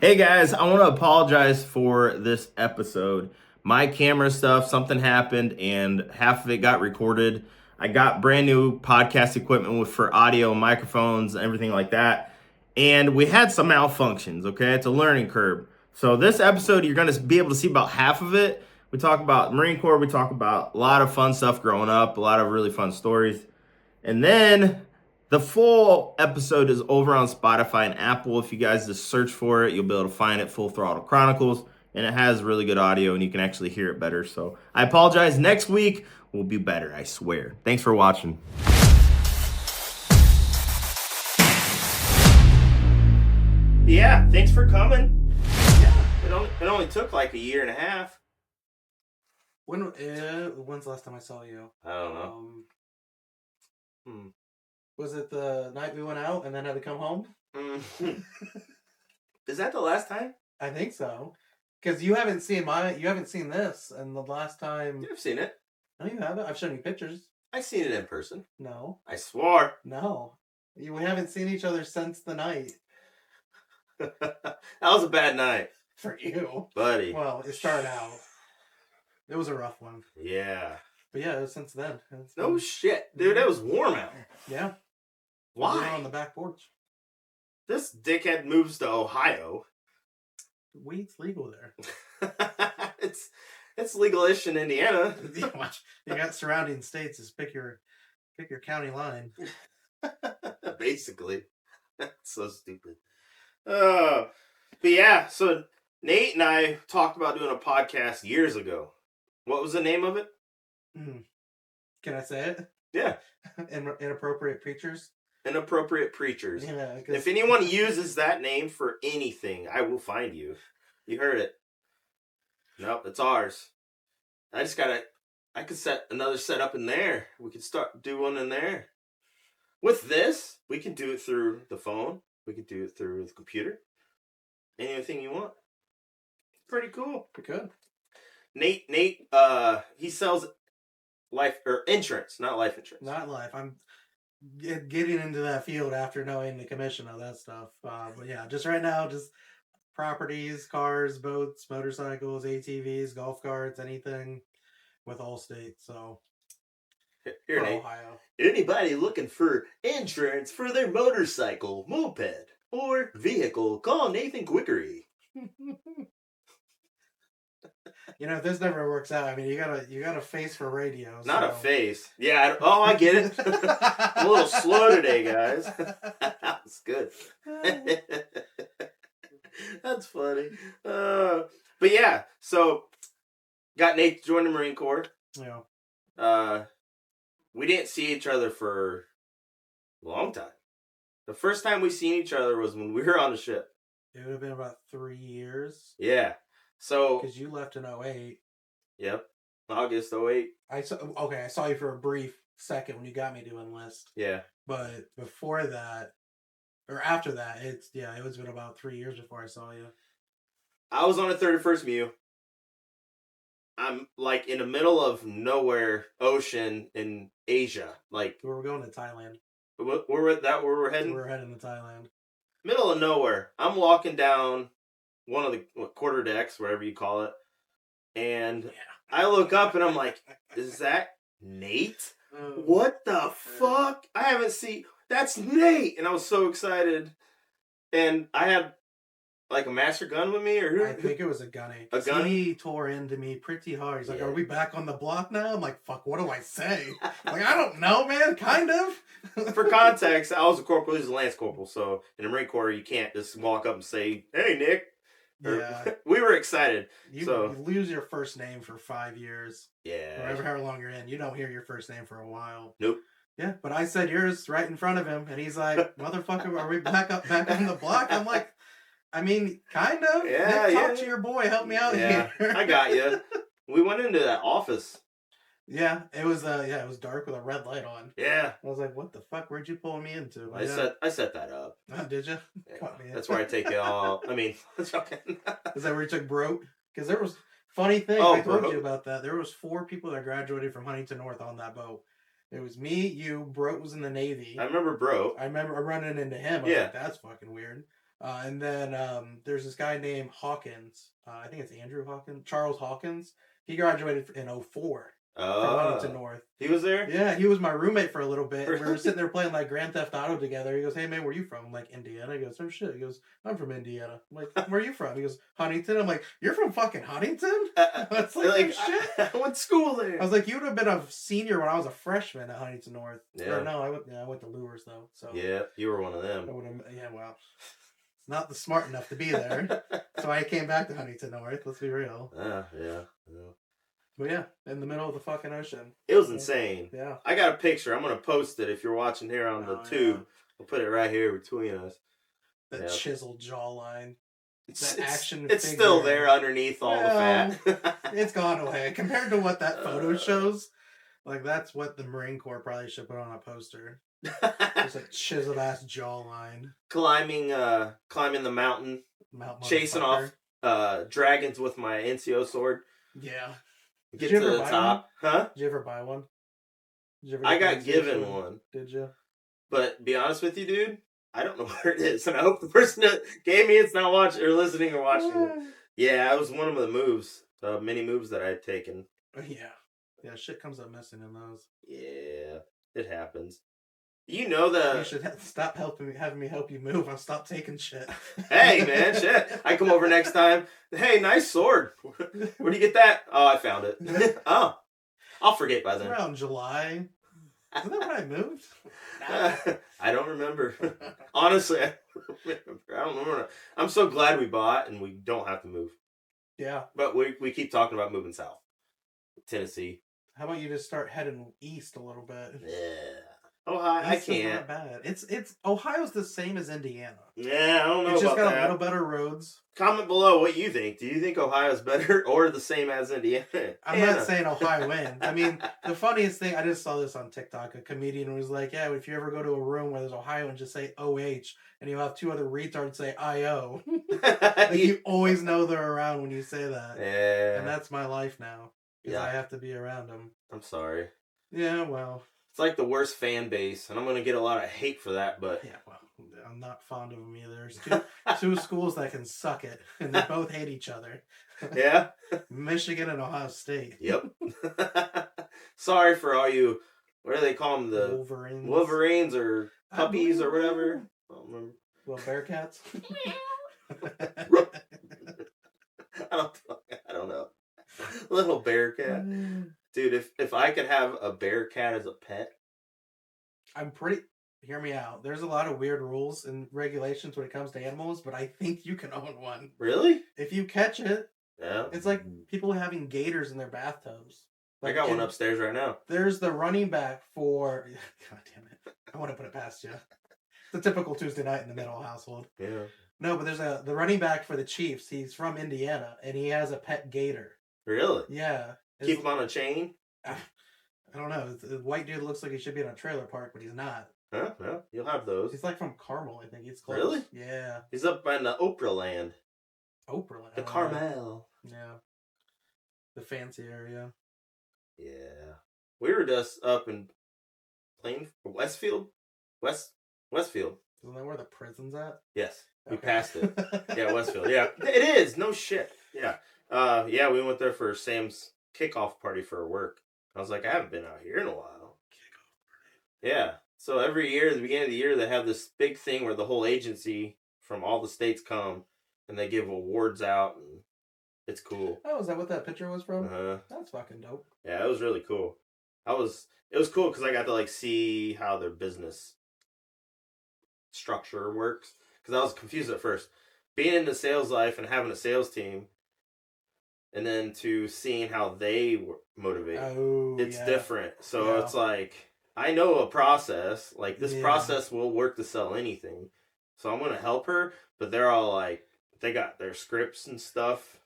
Hey guys, I want to apologize for this episode. My camera stuff, something happened and half of it got recorded. I got brand new podcast equipment for audio, microphones, everything like that. And we had some malfunctions, okay? It's a learning curve. So this episode, you're going to be able to see about half of it. We talk about Marine Corps, we talk about a lot of fun stuff growing up, a lot of really fun stories. And then the full episode is over on Spotify and Apple. If you guys just search for it, you'll be able to find it, Full Throttle Chronicles. And it has really good audio and you can actually hear it better. So I apologize. Next week will be better, I swear. Thanks for watching. Yeah, thanks for coming. Yeah, it only took like a year and a half. When's the last time I saw you? I don't know. Was it the night we went out and then had to come home? Is that the last time? I think so. Because you haven't seen this, and the last time. You've seen it. No, you haven't. I've shown you pictures. I've seen it in person. No. I swore. No. We haven't seen each other since the night. That was a bad night. For you. Buddy. Well, it started out. It was a rough one. Yeah. But yeah, it was since then. No shit. Dude, it was warm out. Yeah. Why? We were on the back porch. This dickhead moves to Ohio. Weed's legal there. It's legal-ish in Indiana. You got surrounding states. Just pick your county line. Basically. That's so stupid. But yeah, so Nate and I talked about doing a podcast years ago. What was the name of it? Can I say it? Yeah. Inappropriate Preachers. Inappropriate Preachers. Yeah. If anyone uses that name for anything, I will find you. You heard it. Nope, it's ours. I could set another setup in there. We could do one in there. With this, we can do it through the phone. We could do it through the computer. Anything you want. Pretty cool. We could. Nate, he sells life or insurance, not life insurance. Not life. I'm getting into that field after knowing the commission of that stuff. But yeah, just right now, just properties, cars, boats, motorcycles, ATVs, golf carts, anything with Allstate. So here, Nate. Ohio. Anybody looking for insurance for their motorcycle, moped, or vehicle, call Nathan Quickery. You know, if this never works out, I mean, you got a face for radio. Not a face. Yeah. I get it. I'm a little slow today, guys. That's good. That's funny. But yeah, so got Nate to join the Marine Corps. Yeah. We didn't see each other for a long time. The first time we seen each other was when we were on the ship. It would have been about 3 years. Yeah. So, because you left in 2008. Yep. August 2008. I saw you for a brief second when you got me to enlist. Yeah. But before that, or after that, it was been about 3 years before I saw you. I was on a 31st MEU. I'm like in the middle of nowhere, ocean in Asia. Like we were going to Thailand. Where we're heading? We're heading to Thailand. Middle of nowhere. I'm walking down one of the quarter decks, wherever you call it, and I look up and I'm like, "Is that Nate? What the fuck? I haven't seen. That's Nate!" And I was so excited. And I had like a master gun with me, or I think it was a gunny. A gun? He tore into me pretty hard. He's like, "Are we back on the block now?" I'm like, "Fuck, what do I say?" Like, I don't know, man. Kind of. For context, I was a corporal. He was a lance corporal. So in the Marine Corps, you can't just walk up and say, "Hey, Nick." Yeah. We were excited. You lose your first name for 5 years. Yeah. However long you're in, you don't hear your first name for a while. Nope. Yeah, but I said yours right in front of him, and he's like, "Motherfucker, are we back on the block?" I'm like, I mean, kind of. Yeah, Nick, talk to your boy. Help me out here. I got you. We went into that office. Yeah, it was dark with a red light on. Yeah. I was like, "What the fuck? Where'd you pull me into?" I set that up. Oh, did you? Yeah. That's where I take it all. I mean, is that where you took Broke? Because there was funny thing. I told you about that. There was 4 people that graduated from Huntington North on that boat. It was me, you. Broke was in the Navy. I remember Broke. I remember running into him. I was like, that's fucking weird. And then there's this guy named Hawkins. I think it's Andrew Hawkins. Charles Hawkins. He graduated in 04 from Huntington North. He was there? Yeah, he was my roommate for a little bit. Really? We were sitting there playing like Grand Theft Auto together. He goes, "Hey man, where you from?" I'm like, "Indiana." He goes, "Oh shit." He goes, "I'm from Indiana." I'm like, "Where are you from?" He goes, "Huntington." I'm like, "You're from fucking Huntington?" That's like, oh, shit. I went to school there. I was like, "You would have been a senior when I was a freshman at Huntington North." Yeah. Or no, I went to Lures though. So yeah, you were one of them. Yeah, well, not the smart enough to be there. So I came back to Huntington North. Let's be real. Yeah. But yeah, in the middle of the fucking ocean. It was insane. Yeah. I got a picture. I'm going to post it if you're watching here on the tube. Yeah. We'll put it right here between us. That chiseled jawline. That action It's figure. Still there underneath all the fat. It's gone away. Compared to what that photo shows, like that's what the Marine Corps probably should put on a poster. Just a chiseled ass jawline. Climbing the mountain chasing off dragons with my NCO sword. Yeah. Get to the top. One? Huh? Did you ever buy one? I got given one. Did you? But be honest with you, dude, I don't know where it is, and I hope the person that gave me it's not watching or listening or watching it. Yeah, it was one of the moves, many moves that I had taken. Yeah, shit comes up missing in those. Yeah, it happens. You know that you should stop having me help you move. I'll stop taking shit. Hey man, shit! I come over next time. Hey, nice sword. Where'd you get that? Oh, I found it. Oh, I'll forget by then. Around July. Isn't that when I moved? I don't remember. Honestly, I don't remember. I'm so glad we bought and we don't have to move. Yeah. But we keep talking about moving south. Tennessee. How about you just start heading east a little bit? Yeah. Ohio, I can't. Not bad. It's Ohio's the same as Indiana. Yeah, I don't know. It's just about got a little better roads. Comment below what you think. Do you think Ohio's better or the same as Indiana? I'm not saying Ohio wins. I mean, the funniest thing, I just saw this on TikTok. A comedian was like, "Yeah, if you ever go to a room where there's Ohio and just say OH, and you have two other retards say IO, like you always know they're around when you say that." Yeah. And that's my life now because I have to be around them. I'm sorry. Yeah, well. It's like the worst fan base, and I'm going to get a lot of hate for that, but... Yeah, well, I'm not fond of them either. There's two schools that can suck it, and they both hate each other. Yeah? Michigan and Ohio State. Yep. Sorry for all you... What do they call them? The Wolverines or puppies or whatever? I don't remember. Well, Bearcats? I don't know. Little bear cat. Dude, if I could have a bear cat as a pet. Hear me out. There's a lot of weird rules and regulations when it comes to animals, but I think you can own one. Really? If you catch it. Yeah. It's like people having gators in their bathtubs. Like, I got one upstairs right now. There's the running back for... God damn it. I want to put it past you. It's a typical Tuesday night in the middle household. Yeah. No, but there's the running back for the Chiefs. He's from Indiana, and he has a pet gator. Really? Yeah. Keep him on a chain? I don't know. The white dude looks like he should be in a trailer park, but he's not. Huh? Well, you'll have those. He's like from Carmel, I think. He's close. Really? Yeah. He's up in the Oprah land. Oprah land? The Carmel. Yeah. The fancy area. Yeah. We were just up in Westfield? Westfield. Isn't that where the prison's at? Yes. We passed it. Yeah, Westfield. Yeah. It is. No shit. Yeah. Yeah, we went there for Sam's kickoff party for work. I was like, I haven't been out here in a while. Kickoff party. Yeah. So every year, at the beginning of the year, they have this big thing where the whole agency from all the states come and they give awards out, and it's cool. Oh, is that what that picture was from? Uh-huh. That's fucking dope. Yeah, it was really cool. It was cool because I got to see how their business structure works. Because I was confused at first. Being in the sales life and having a sales team, and then to seeing how they motivate. Oh, it's different. So it's like, I know a process. Like, this process will work to sell anything. So I'm going to help her. But they're all like, they got their scripts and stuff.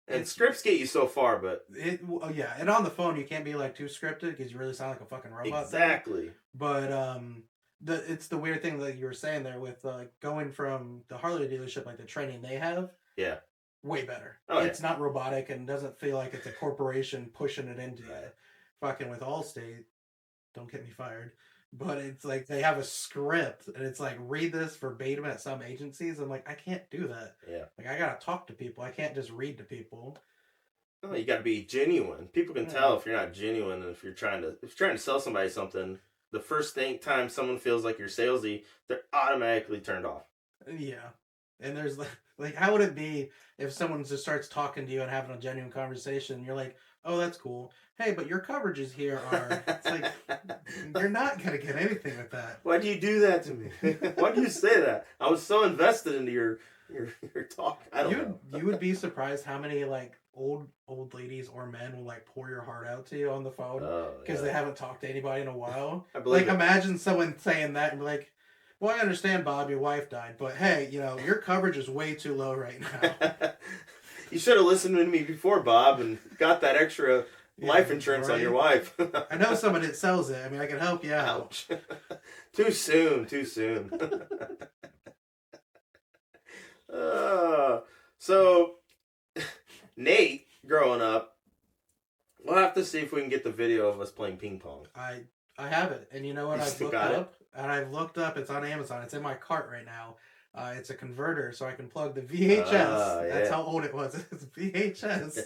And scripts get you so far, but... And on the phone, you can't be, too scripted because you really sound like a fucking robot. Exactly. There. But, it's the weird thing that you were saying there with going from the Harley dealership, the training they have. Yeah. Way better. Oh, it's not robotic and doesn't feel like it's a corporation pushing it into you. Fucking with Allstate, don't get me fired. but it's like they have a script and it's like read this verbatim at some agencies. I'm like, I can't do that. Yeah. Like I gotta talk to people. I can't just read to people. No, you got to be genuine. People can tell if you're not genuine, and if you're trying to sell somebody something. The first time someone feels like you're salesy, they're automatically turned off. Yeah, and there's like how would it be if someone just starts talking to you and having a genuine conversation? And you're like, oh, that's cool. Hey, but your coverages here are. It's like you're not gonna get anything with that. Why do you do that to me? Why do you say that? I was so invested into your talk. I don't know. You would be surprised how many like old ladies or men will like pour your heart out to you on the phone because they haven't talked to anybody in a while. I believe like imagine someone saying that and be like, well, I understand, Bob, your wife died, but hey, your coverage is way too low right now. You should have listened to me before, Bob, and got that extra life insurance on your wife. I know someone that sells it. I mean, I can help you out. Ouch. Too soon. So, Nate, growing up, we'll have to see if we can get the video of us playing ping pong. I have it, and you know what? I've looked up. It's on Amazon. It's in my cart right now. It's a converter, so I can plug the VHS. That's how old it was. It's VHS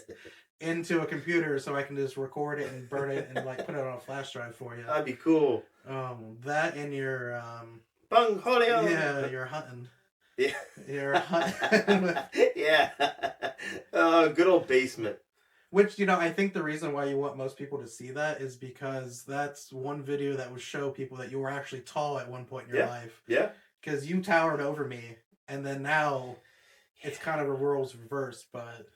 into a computer, so I can just record it and burn it and like put it on a flash drive for you. That'd be cool. That and your Bungholio. Yeah, you're hunting. Yeah, you're hunting. Yeah. Good old basement. Which, I think the reason why you want most people to see that is because that's one video that would show people that you were actually tall at one point in your life. Yeah. Because you towered over me, and then now it's kind of a roles reversed, but...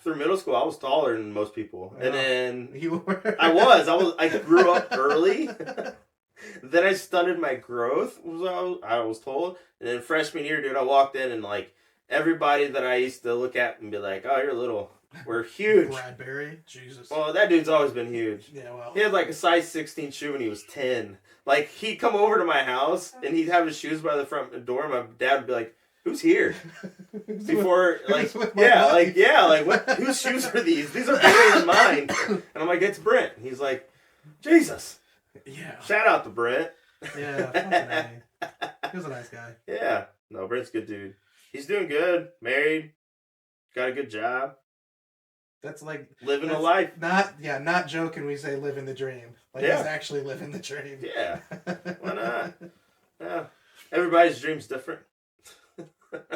through middle school, I was taller than most people. And then... You were? I grew up early. Then I stunted my growth, I was told. And then freshman year, dude, I walked in and like... Everybody that I used to look at and be like, oh, you're little. We're huge. Bradbury? Jesus. Well, that dude's always been huge. Yeah, well. He had like a size 16 shoe when he was 10. Like, he'd come over to my house and he'd have his shoes by the front door. And my dad would be like, who's here? Before, like, what? Whose shoes are these? These are bigger than mine. And I'm like, it's Brent. And he's like, Jesus. Yeah. Shout out to Brent. Yeah, fucking A. He was a nice guy. Yeah. No, Brent's a good dude. He's doing good. Married. Got a good job. That's like... Living a life. Not joking, we say living the dream. Like, he's actually living the dream. Yeah. Why not? Yeah. Everybody's dream's different.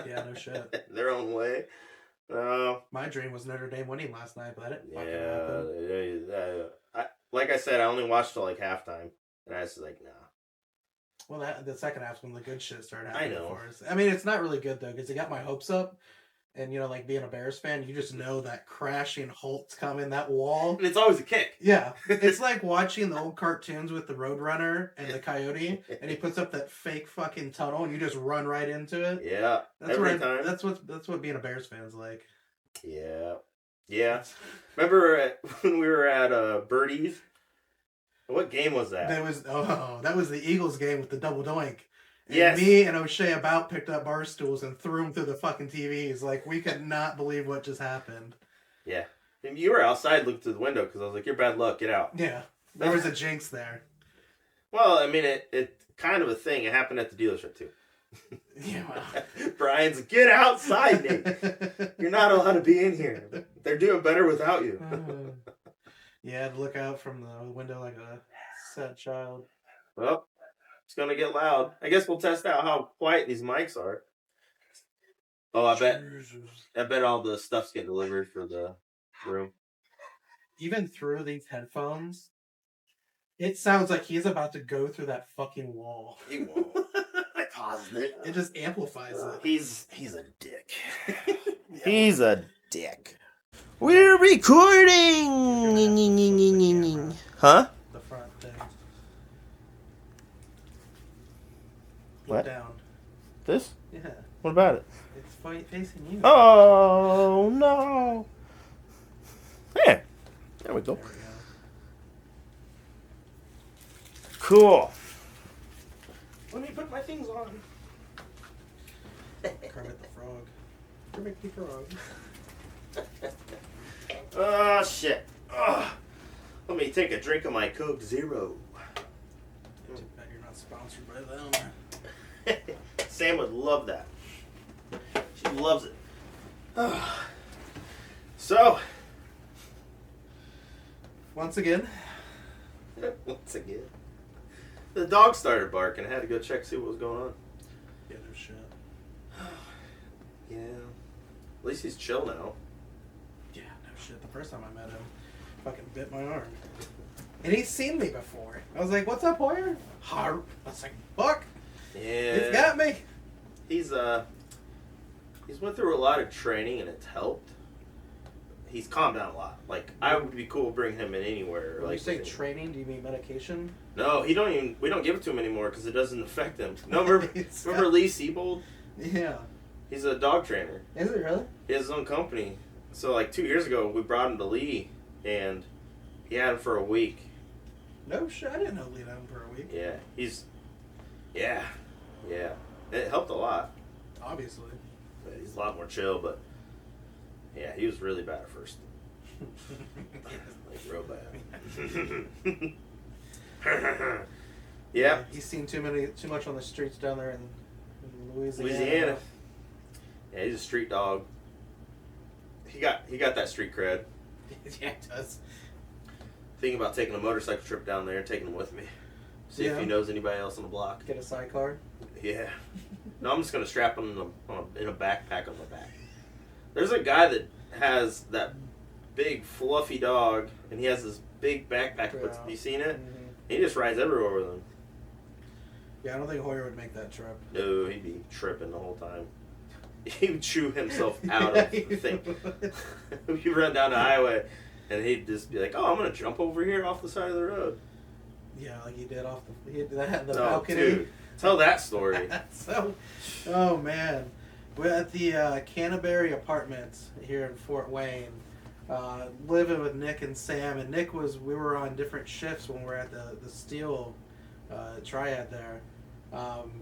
Yeah, no shit. Their own way. My dream was Notre Dame winning last night, but that didn't fucking happen. Like I said, I only watched till like halftime. And I was like, nah. Well, the second half's when the good shit started happening. I know. For us. I mean, it's not really good, though, because it got my hopes up. And, like, being a Bears fan, you just know that crashing Holt's coming, that wall. And it's always a kick. Yeah. It's like watching the old cartoons with the Roadrunner and the Coyote, and he puts up that fake fucking tunnel, and you just run right into it. Yeah. Every time. That's what being a Bears fan's like. Yeah. Yeah. Remember when we were at Birdie's? What game was that? That was the Eagles game with the double doink. And yes. Me and O'Shea about picked up bar stools and threw them through the fucking TVs. Like, we could not believe what just happened. Yeah. And you were outside looking through the window because I was like, you're bad luck. Get out. Yeah. There was a jinx there. Well, I mean, it kind of a thing. It happened at the dealership, too. Yeah, well. Brian's, get outside, Nate. You're not allowed to be in here. They're doing better without you. Yeah, to look out from the window like a sad child. Well, it's going to get loud. I guess we'll test out how quiet these mics are. Oh, I bet all the stuff's getting delivered for the room. Even through these headphones, it sounds like he's about to go through that fucking wall. He won't. I paused it. It just amplifies it. He's a dick. He's a dick. We're recording! Huh? The front thing. What? Look down. This? Yeah. What about it? It's facing you. Oh, no. Yeah. There we go. There we go. Cool. Let me put my things on. Kermit the Frog. Kermit the Frog. Oh, shit. Let me take a drink of my Coke Zero. Too bad you're not sponsored by them. Sam would love that. She loves it. So, once again, the dog started barking. I had to go check, see what was going on. yeah, no shit. Yeah. At least he's chill now. Yeah, no shit. The first time I met him, fucking bit my arm. And he's seen me before. I was like, "What's up, Hoyer?" Harp. I was like, "Fuck." Yeah. It's got me. He's went through a lot of training and it's helped. He's calmed down a lot. Like, I would be cool bringing him in anywhere. When like, you say training, do you mean medication? No, we don't give it to him anymore because it doesn't affect him. No, remember Lee Siebold? Yeah. He's a dog trainer. Is it really? He has his own company. So like 2 years ago, we brought him to Lee, and he had him for a week. No shit. I didn't know Lee had him for a week. Yeah, yeah. It helped a lot. Obviously. But he's a lot more chill, but yeah, he was really bad at first. Like real bad. Yeah. He's seen too much on the streets down there in Louisiana. Yeah, he's a street dog. He got that street cred. Yeah, it does. Thinking about taking a motorcycle trip down there and taking him with me. See if he knows anybody else on the block. Get a sidecar. Yeah. No, I'm just gonna strap him in a backpack on my back. There's a guy that has that big fluffy dog, and he has this big backpack. Yeah. Have you seen it? Mm-hmm. He just rides everywhere with him. Yeah, I don't think Hoyer would make that trip. No, he'd be tripping the whole time. He would chew himself out of the thing. You run down the highway, and he'd just be like, "Oh, I'm gonna jump over here off the side of the road." Yeah, like he did the No, balcony. dude, tell that story. So, oh man, we're at the Canterbury Apartments here in Fort Wayne, living with Nick and Sam. And we were on different shifts when we were at the steel triad there.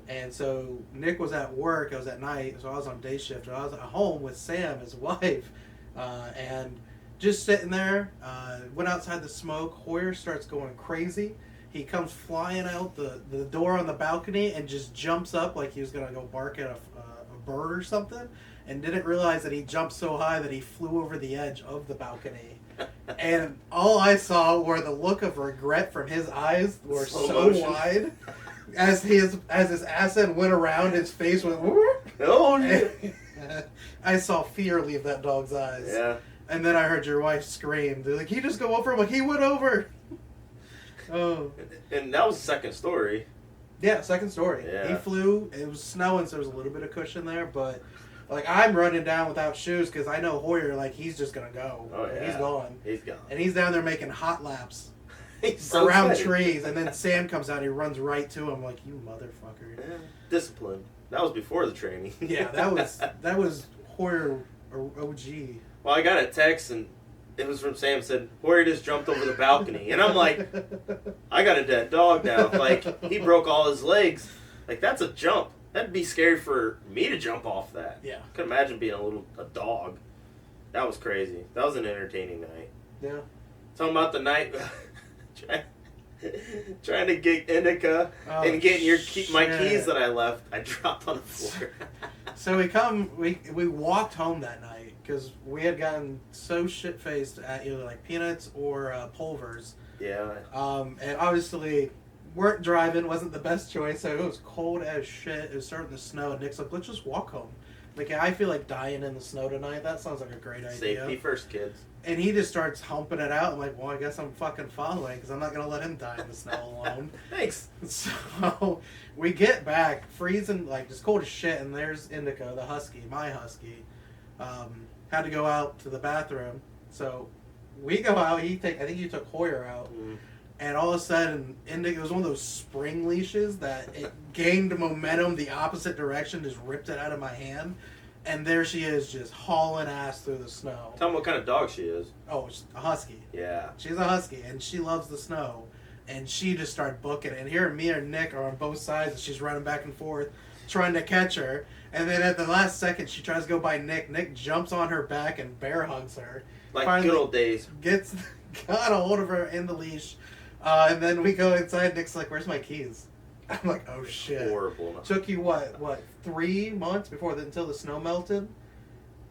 And so Nick was at work, I was at night, so I was on day shift. I was at home with Sam, his wife, and just sitting there, went outside to smoke. Hoyer starts going crazy. He comes flying out the door on the balcony and just jumps up like he was going to go bark at a bird or something, and didn't realize that he jumped so high that he flew over the edge of the balcony. And all I saw were the look of regret from his eyes were so wide. As his ass end went around, his face went. Oh, yeah. I saw fear leave that dog's eyes. Yeah. And then I heard your wife scream. They're like, "He just go over him." Like, he went over. Oh. And that was the second story. Yeah, second story. Yeah. He flew. It was snowing, so there was a little bit of cushion there. But like, I'm running down without shoes because I know Hoyer. Like, he's just gonna go. Oh yeah. He's gone. He's gone. And he's down there making hot laps. He's so around excited. trees, and then Sam comes out and he runs right to him like, "You motherfucker." Yeah. Discipline. That was before the training. Yeah, that was Hoyer OG. Well, I got a text and it was from Sam. Said Hoyer just jumped over the balcony, and I'm like, I got a dead dog now. Like, he broke all his legs. Like, that's a jump. That'd be scary for me to jump off that. Yeah. I could imagine being a dog. That was crazy. That was an entertaining night. Yeah. Talking about the night trying to get Indica and getting my keys that I left. I dropped on the floor. So we walked home that night because we had gotten so shit faced at either like peanuts or Pulvers. Yeah. And obviously weren't driving, wasn't the best choice. So it was cold as shit. It was starting to snow, and Nick's like, "Let's just walk home." Like, I feel like dying in the snow tonight. That sounds like a great idea. Safety first, kids. And he just starts humping it out. I'm like, well, I guess I'm fucking following because I'm not going to let him die in the snow alone. Thanks. So we get back, freezing, like, just cold as shit. And there's Indica, the husky, my husky. Had to go out to the bathroom. So we go out. I think you took Hoyer out. Mm. And all of a sudden, Indica, it was one of those spring leashes that it gained momentum the opposite direction, just ripped it out of my hand. And there she is, just hauling ass through the snow. Tell them what kind of dog she is. Oh, she's a husky. Yeah. She's a husky, and she loves the snow. And she just started booking it. And here me and Nick are on both sides, and she's running back and forth, trying to catch her. And then at the last second, she tries to go by Nick. Nick jumps on her back and bear hugs her. Like Finally good old days. Got a hold of her in the leash. And then we go inside. Nick's like, "Where's my keys?" I'm like, "Oh shit!" Horrible. Took you what 3 months until the snow melted?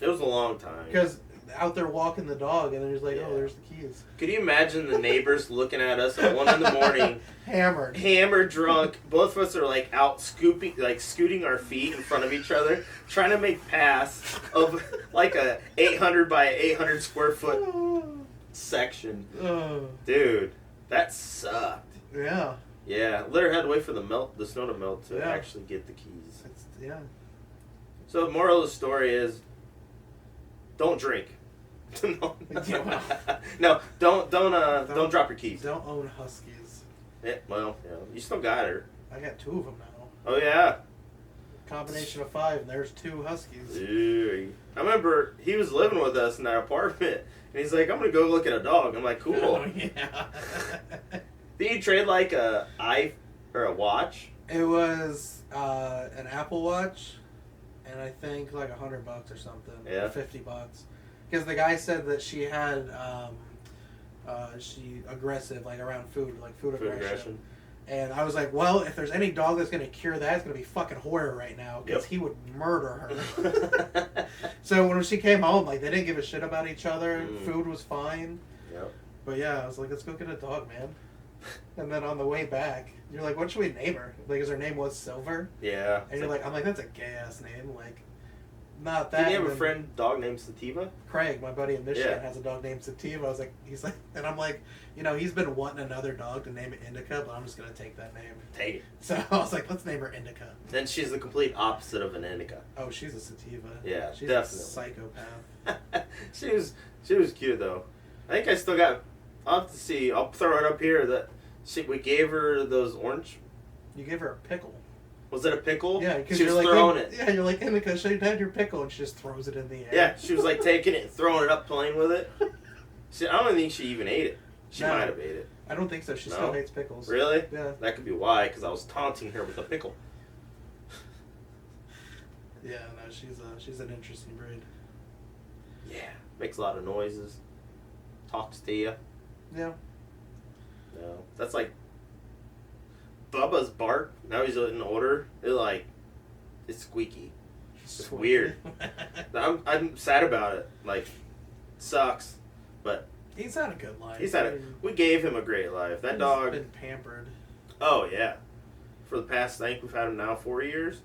It was a long time. Because out there walking the dog, and then he's like, Yeah. "Oh, there's the keys." Could you imagine the neighbors looking at us at 1 a.m, hammered, drunk? Both of us are like out scooting our feet in front of each other, trying to make pass of like a 800 by 800 square foot section. Dude, that sucked. Yeah. Yeah, literally had to wait for the snow to melt to actually get the keys. Yeah. So the moral of the story is, don't drink. No, don't drop your keys. Don't own Huskies. Yeah, well, you still got her. I got 2 of them now. Oh yeah. Combination of 5, and there's 2 Huskies. Dude. I remember he was living with us in that apartment, and he's like, "I'm gonna go look at a dog." I'm like, "Cool." Oh, yeah. Did you trade like a watch? It was an Apple Watch, and I think like $100 or something. Yeah. Or $50. Because the guy said that she had aggressive, like around food aggression. And I was like, well, if there's any dog that's going to cure that, it's going to be fucking Hoyer right now, because he would murder her. So when she came home, like, they didn't give a shit about each other. Food was fine. Yep. But yeah, I was like, let's go get a dog, man. And then on the way back, you're like, what should we name her? Like, 'cause her name was Silver. Yeah. And you're like, I'm like, that's a gay ass name. Like, not that. Did you have a friend dog named Sativa? Craig, my buddy in Michigan, Yeah. has a dog named Sativa. I was like, and I'm like, he's been wanting another dog to name it Indica, but I'm just gonna take that name. Take it. So I was like, let's name her Indica. Then she's the complete opposite of an indica. Oh, she's a Sativa. Yeah, she's definitely. a psychopath. She was cute though. I think I still got. I'll have to see. I'll throw it up here. We gave her those orange. You gave her a pickle. Was it a pickle? Yeah, because she was throwing it. Yeah, you're like, Indica, show your dad your pickle, and she just throws it in the air. Yeah, she was like taking it and throwing it up, playing with it. I don't think she even ate it. She might have ate it. I don't think so. She still hates pickles. Really? Yeah. That could be why, because I was taunting her with a pickle. Yeah, no, she's an interesting breed. Yeah, makes a lot of noises. Talks to you. Yeah. No, that's like Bubba's bark. Now he's in order. It's squeaky. It's weird. I'm sad about it. Like, sucks, but he's had a good life. We gave him a great life. That dog been pampered. Oh yeah, for the past, I think we've had him now 4 years.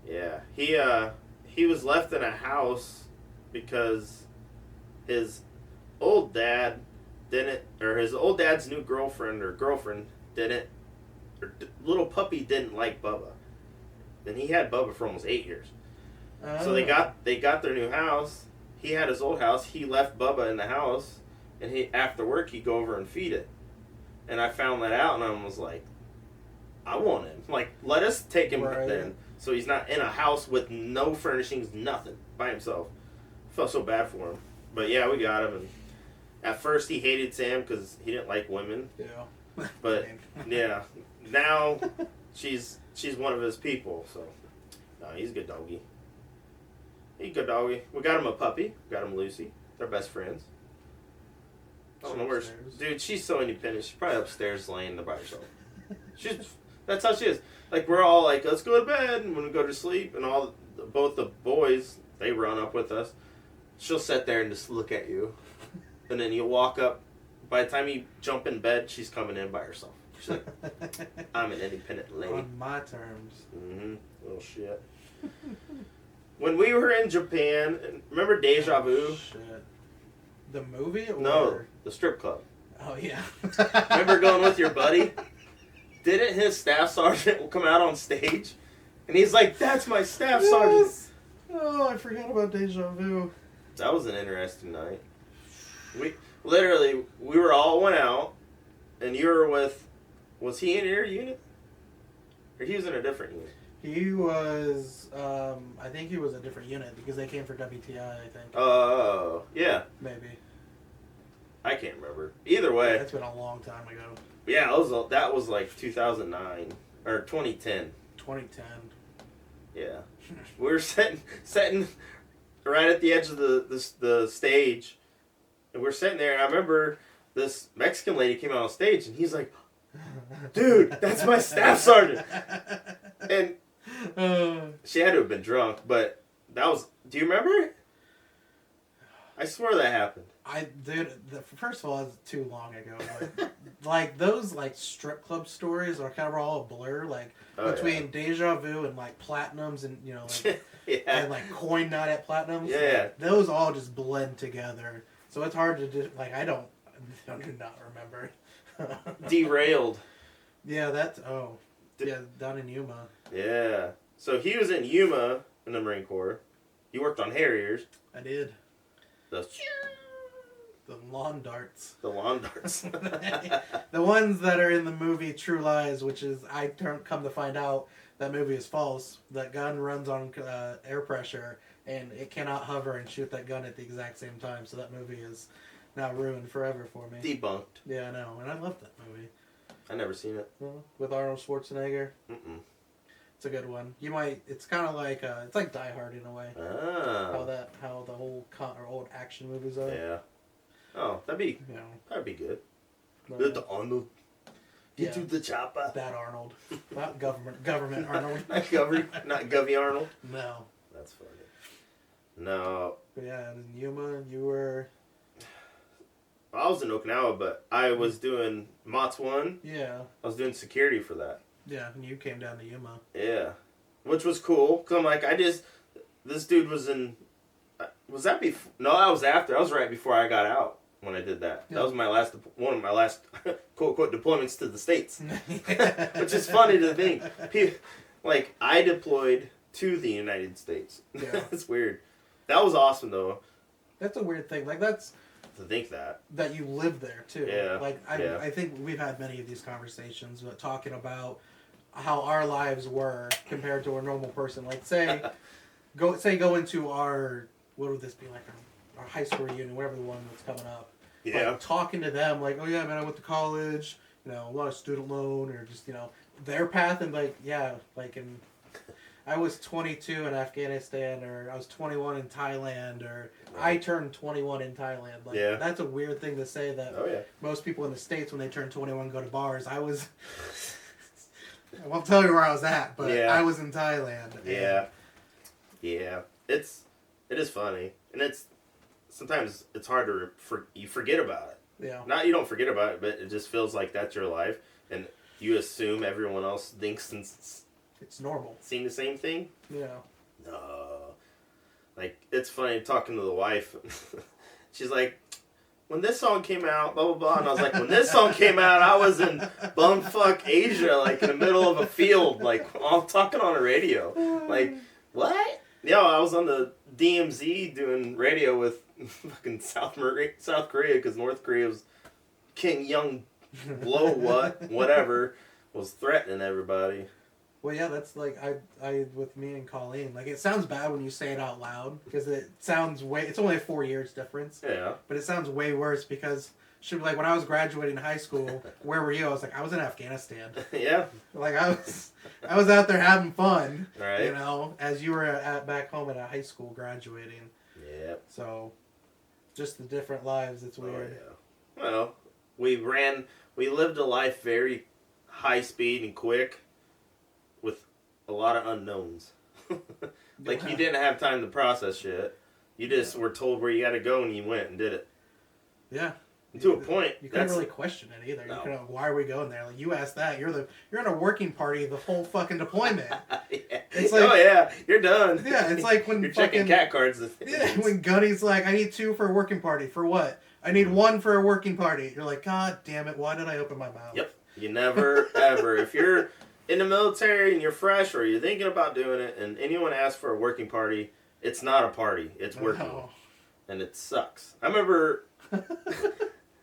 Yeah, he was left in a house because his old dad's new girlfriend didn't, little puppy didn't like Bubba. Then he had Bubba for almost 8 years. So they got their new house. He had his old house. He left Bubba in the house, and after work he'd go over and feed it. And I found that out, and I was like, I want him. Like, let us take him then, so he's not in a house with no furnishings, nothing, by himself. I felt so bad for him, but yeah, we got him. And at first he hated Sam because he didn't like women. Yeah. But yeah, now she's one of his people. So no, he's a good doggy. He's a good doggy. We got him a puppy. We got him Lucy. They're best friends. I don't know where. Dude, she's so independent. She's probably upstairs laying there by herself. That's how she is. Like, we're all like, let's go to bed, and when we go to sleep, and both the boys, they run up with us. She'll sit there and just look at you, and then you walk up. By the time you jump in bed, she's coming in by herself. She's like, I'm an independent lady. On my terms. Mm-hmm. Little shit. When we were in Japan, remember Deja Vu? Shit. The movie? Or... No, the strip club. Oh, yeah. Remember going with your buddy? Didn't his staff sergeant come out on stage? And he's like, that's my staff sergeant. Oh, I forgot about Deja Vu. That was an interesting night. We were all went out, and you were with, was he in your unit? Or he was in a different unit? He was, I think he was a different unit because they came for WTI, I think. Oh, yeah. Maybe. I can't remember. Either way. Yeah, it's been a long time ago. Yeah, that was like 2009 or 2010. 2010. Yeah. We were sitting right at the edge of the stage, and we're sitting there. And I remember this Mexican lady came out on stage, and he's like, "Dude, that's my staff sergeant." And she had to have been drunk, but that was. Do you remember? I swear that happened. First of all, it's too long ago. Like those like strip club stories are kind of all a blur. Like between Deja Vu and like Platinums and like and like Coin Night at Platinums. Yeah, like, those all just blend together. So it's hard to do. Like I do not remember. Derailed. Yeah, that's down in Yuma. Yeah, so he was in Yuma in the Marine Corps. He worked on Harriers. I did. The lawn darts. The lawn darts. The ones that are in the movie True Lies, which is, come to find out, that movie is false. That gun runs on air pressure, and it cannot hover and shoot that gun at the exact same time. So that movie is now ruined forever for me. Debunked. Yeah, I know. And I love that movie. I never seen it. With Arnold Schwarzenegger. Mm-mm. It's a good one. It's kind of like it's like Die Hard in a way. Ah. How the whole old action movies are. Yeah. Oh, that'd be good. Good to Arnold. Get to the chopper. That Arnold, not government Arnold. Not Govy Arnold. No. That's funny. No. But yeah, in Yuma, you were. I was in Okinawa, but I was doing MOTS 1. Yeah. I was doing security for that. Yeah, and you came down to Yuma. Yeah. Which was cool, because I'm like, this dude was in, was that before? No, that was after. I was right before I got out when I did that. Yeah. That was one of my last, quote, deployments to the States. Which is funny to think. Like, I deployed to the United States. Yeah. It's weird. That was awesome, though. That's a weird thing. Like, that's... To think that you live there, too. Yeah. Like, I think we've had many of these conversations talking about how our lives were compared to a normal person. Like, go into our, what would this be like, our high school reunion, whatever the one that's coming up. Yeah. Like, talking to them, like, oh yeah, man, I went to college, a lot of student loan, or just, their path, and I was 22 in Afghanistan, or I was 21 in Thailand, or I turned 21 in Thailand. Like, that's a weird thing to say that most people in the States, when they turn 21, go to bars. I won't tell you where I was at, but I was in Thailand. Yeah. Yeah. It is funny. And sometimes it's hard you forget about it. Yeah. Not you don't forget about it, but it just feels like that's your life. And you assume everyone else thinks it's normal. Seeing the same thing? Yeah. No. Like, it's funny talking to the wife. She's like, when this song came out, blah, blah, blah. And I was like, when this song came out, I was in bumfuck Asia, like, in the middle of a field, like, I'm talking on a radio. Like, what? Yeah, I was on the DMZ doing radio with fucking South Korea, because North Korea was King Young Blow whatever, was threatening everybody. Well, yeah, that's like, I with me and Colleen, like, it sounds bad when you say it out loud, because it sounds it's only a 4 years difference. Yeah. But it sounds way worse, because she'd be like, when I was graduating high school, where were you? I was like, I was in Afghanistan. Yeah. Like, I was out there having fun. Right. As you were back home at a high school graduating. Yeah. So, just the different lives, it's weird. Oh, yeah. Well, we lived a life very high speed and quick, with a lot of unknowns. Like, you didn't have time to process shit. You just were told where you got to go, and you went and did it. Yeah. And to a point. You couldn't really question it either. No. You couldn't, why are we going there? Like, you asked that. You're in a working party the whole fucking deployment. Yeah. It's like, oh yeah, you're done. Yeah, it's like when you're checking cat cards. Yeah, when Gunny's like, I need 2 for a working party. For what? I need 1 for a working party. You're like, God damn it, why did I open my mouth? Yep. You never, ever. If you're in the military and you're fresh or you're thinking about doing it and anyone asks for a working party, it's not a party. It's working. No. And it sucks. I remember...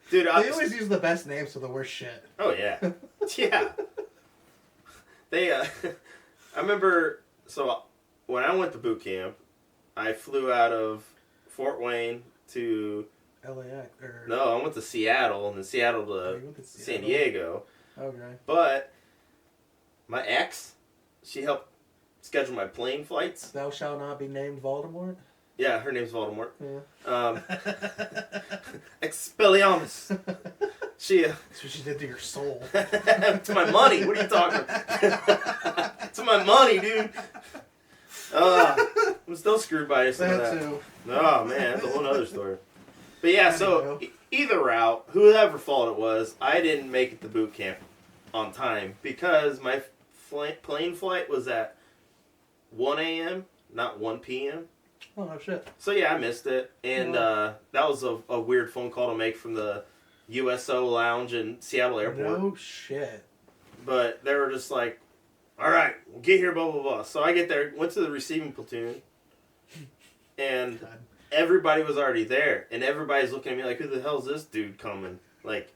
Dude, they always use the best names for the worst shit. Oh, yeah. Yeah. I remember... So, when I went to boot camp, I flew out of Fort Wayne to... LAX? No, I went to Seattle, and then Seattle to San Diego. Okay. But my ex, she helped schedule my plane flights. Thou shalt not be named Voldemort. Yeah, her name's Voldemort. Yeah. Expelliarmus. She. That's what she did to your soul. To my money. What are you talking about? To my money, dude. I'm still screwed by this. That too. Oh man, that's a whole other story. But yeah, so either route, whoever fault it was, I didn't make it to boot camp on time because my plane flight was at 1 a.m., not 1 p.m. Oh, no shit. So yeah, I missed it. And that was a weird phone call to make from the USO lounge in Seattle Airport. No shit. But they were just like, all right, we'll get here, blah, blah, blah. So I get there, went to the receiving platoon, and everybody was already there. And everybody's looking at me like, who the hell is this dude coming? Like,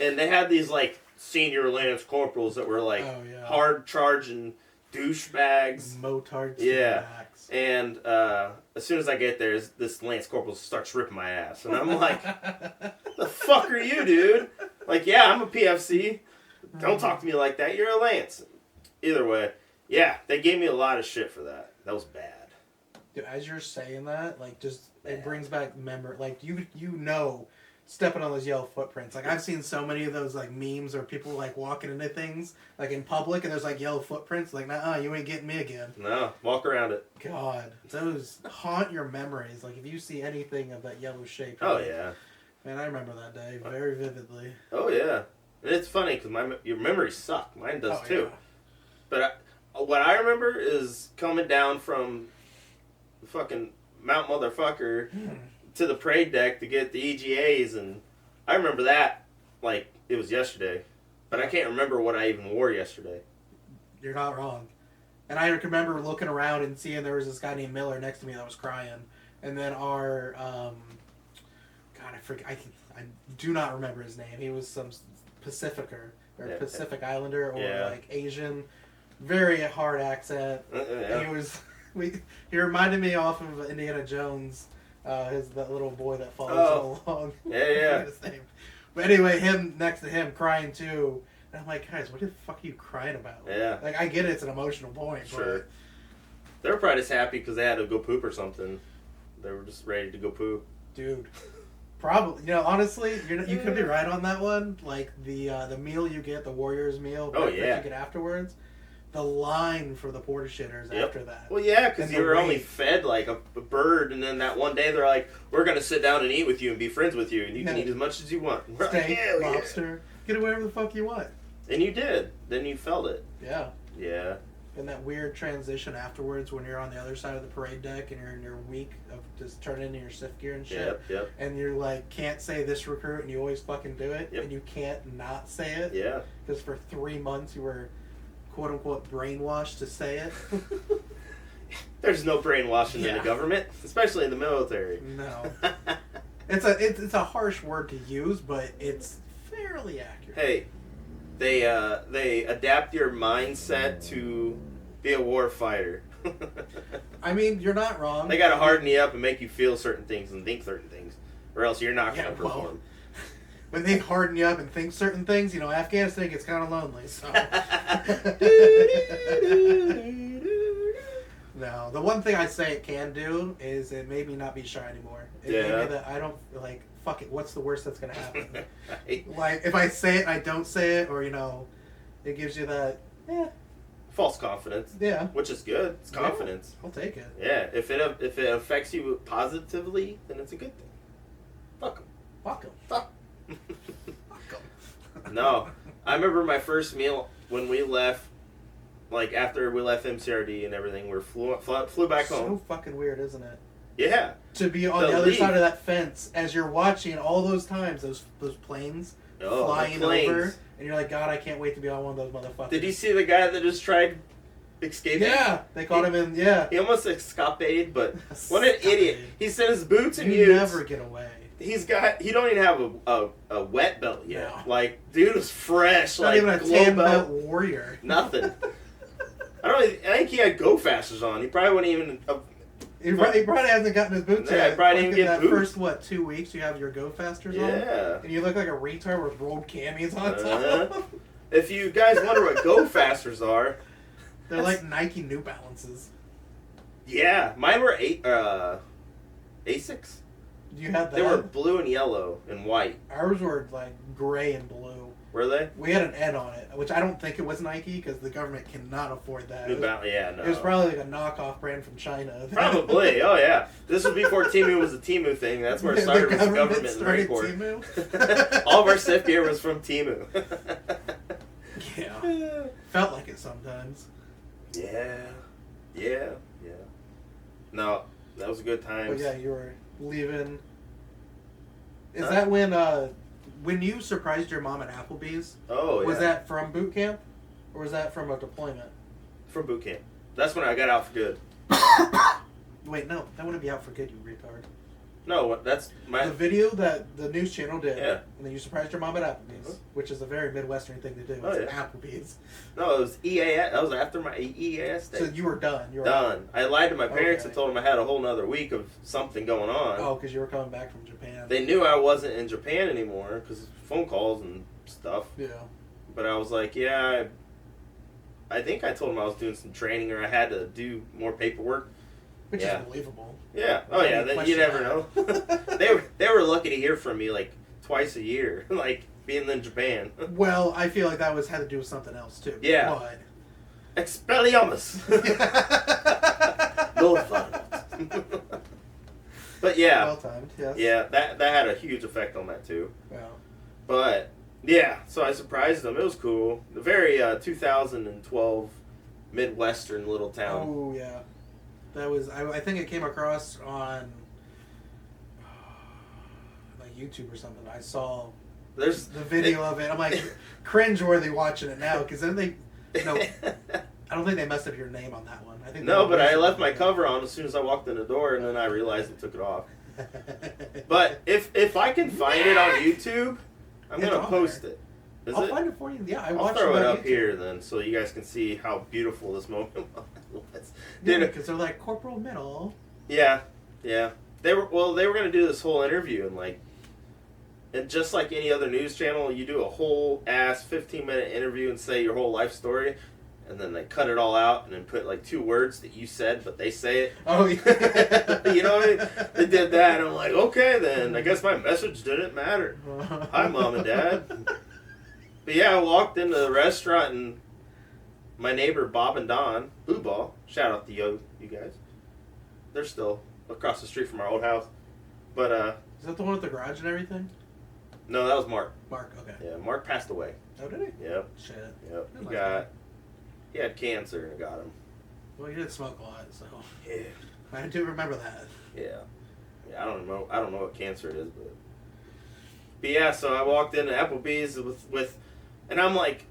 and they had these, like, senior lance corporals that were, like, hard-charging douchebags. Motards. Yeah. And as soon as I get there, this lance corporal starts ripping my ass. And I'm like, the fuck are you, dude? Like, yeah, I'm a PFC. Don't talk to me like that. You're a lance. Either way, yeah, they gave me a lot of shit for that. That was bad. Dude, as you're saying that, like, just, it brings back memory. Like, you know, stepping on those yellow footprints. Like, I've seen so many of those, like, memes or people, like, walking into things, like, in public, and there's, like, yellow footprints. Like, nah, you ain't getting me again. No, walk around it. God, those haunt your memories. Like, if you see anything of that yellow shape. Oh, like, yeah. Man, I remember that day very vividly. Oh, yeah. And it's funny, because your memories suck. Mine does, too. Yeah. But what I remember is coming down from the fucking Mount Motherfucker to the parade deck to get the EGAs, and I remember that like it was yesterday. But I can't remember what I even wore yesterday. You're not wrong. And I remember looking around and seeing there was this guy named Miller next to me that was crying. And then our, God, I forget, I do not remember his name. He was some Pacificer, or Pacific Islander, or like Asian. Very hard accent. He reminded me off of Indiana Jones, that little boy that follows along. Yeah. His name. But anyway, him next to him crying too. And I'm like, guys, what the fuck are you crying about? Yeah. Like, I get it, it's an emotional point. Sure. But they were probably just happy because they had to go poop or something. They were just ready to go poop. Dude. Probably, honestly, you could be right on that one. Like the meal you get, the Warriors meal, that you get afterwards, the line for the porta shitters after that. Well, yeah, because you were only fed like a bird, and then that one day they're like, "We're gonna sit down and eat with you and be friends with you, and you can eat as much as you want." Steak, lobster, get whatever the fuck you want. And you did. Then you felt it. Yeah. Yeah. And that weird transition afterwards when you're on the other side of the parade deck and you're in your week of just turning into your SIF gear and shit. Yep. And you're like, can't say this recruit, and you always fucking do it. Yep. And you can't not say it. Yeah. Because for 3 months you were, quote unquote, brainwashed to say it. There's no brainwashing in the government, especially in the military. No. It's a harsh word to use, but it's fairly accurate. Hey. They adapt your mindset to be a war fighter. I mean, you're not wrong. They gotta harden you up and make you feel certain things and think certain things, or else you're not gonna perform. When they harden you up and think certain things, Afghanistan gets kind of lonely. So. No, the one thing I say it can do is it made me not be shy anymore. It made me that I don't like. Fuck it, what's the worst that's going to happen? Like, if I say it and I don't say it, or, it gives you that, false confidence. Yeah. Which is good. It's confidence. I'll take it. Yeah, if it affects you positively, then it's a good thing. Fuck them. Fuck them. Fuck. Fuck them. No, I remember my first meal when we left, like, after we left MCRD and everything, we flew back home. So fucking weird, isn't it? Yeah. To be on the other side of that fence as you're watching all those times, those planes flying over, and you're like, God, I can't wait to be on one of those motherfuckers. Did you see the guy that just tried escaping? Yeah, they caught him in, He almost escaped, but what an idiot. He's in his boots and you never get away. He don't even have a wet belt yet. No. Like, dude was fresh. Not like even a tan belt warrior. Nothing. I think he had go fasters on. He probably wouldn't even... He probably hasn't gotten his boots yet. Yeah, probably didn't get boots. First, 2 weeks you have your go fasters on? Yeah. And you look like a retard with rolled camis on top. If you guys wonder what go fasters are, They're like Nike New Balances. Yeah, mine were Asics. You had that? They were blue and yellow and white. Ours were like gray and blue. Were they? We had an N on it, which I don't think it was Nike because the government cannot afford that. Yeah, no. It was probably like a knockoff brand from China. Probably. Oh yeah. This was before Temu was a Temu thing. That's where it started. Was the government started Temu. All of our stiff gear was from Temu. Yeah. Felt like it sometimes. Yeah. No, that was a good time. But yeah, you were leaving. Is that when you surprised your mom at Applebee's? Oh, yeah. Was that from boot camp? Or was that from a deployment? From boot camp. That's when I got out for good. Wait, no. That wouldn't be out for good, you retard. No, that's my... The video that the news channel did, yeah. And then you surprised your mom at Applebee's, which is a very Midwestern thing to do. It's Applebee's. No, it was EAS. That was after my EAS day. So you were done. You were done. I lied to my parents and told them I had a whole nother week of something going on. Oh, because you were coming back from Japan. They knew I wasn't in Japan anymore because phone calls and stuff. Yeah. But I was like, yeah, I think I told them I was doing some training or I had to do more paperwork. Which is unbelievable. Yeah. Oh, yeah. You never know. They were lucky to hear from me like twice a year, like being in Japan. Well, I feel like that had to do with something else too. Yeah. But... Expelliarmus. No fun. But yeah. Well timed, yes. Yeah, that had a huge effect on that too. Yeah. But yeah, so I surprised them. It was cool. The very 2012 Midwestern little town. Oh yeah. That was, I think it came across on like YouTube or something. I saw there's the video of it. I'm like, cringeworthy watching it now because then I don't think they messed up your name on that one. I think no, but I left my cover on as soon as I walked in the door, and then I realized they took it off. But if I can find it on YouTube, I'm gonna post it. I'll find it for you. Yeah, I'll throw it up here then, so you guys can see how beautiful this moment was. Yeah, because they're like corporal medal. Yeah. They were gonna do this whole interview and just like any other news channel, you do a whole ass 15-minute interview and say your whole life story, and then they cut it all out and then put like 2 words that you said, but they say it. Oh yeah. You know what I mean? They did that, and I'm like, okay, then I guess my message didn't matter. Hi, Mom and Dad. But yeah, I walked into the restaurant and my neighbor Bob and Don, Blue Ball, shout out to you guys. They're still across the street from our old house. But is that the one with the garage and everything? No, that was Mark. Mark, okay. Yeah, Mark passed away. Oh, did he? Yep. Shit. Yep. He had cancer and it got him. Well, he did smoke a lot, so yeah. I do remember that. Yeah. I don't know what cancer it is, but yeah. So I walked into Applebee's with, and I'm like,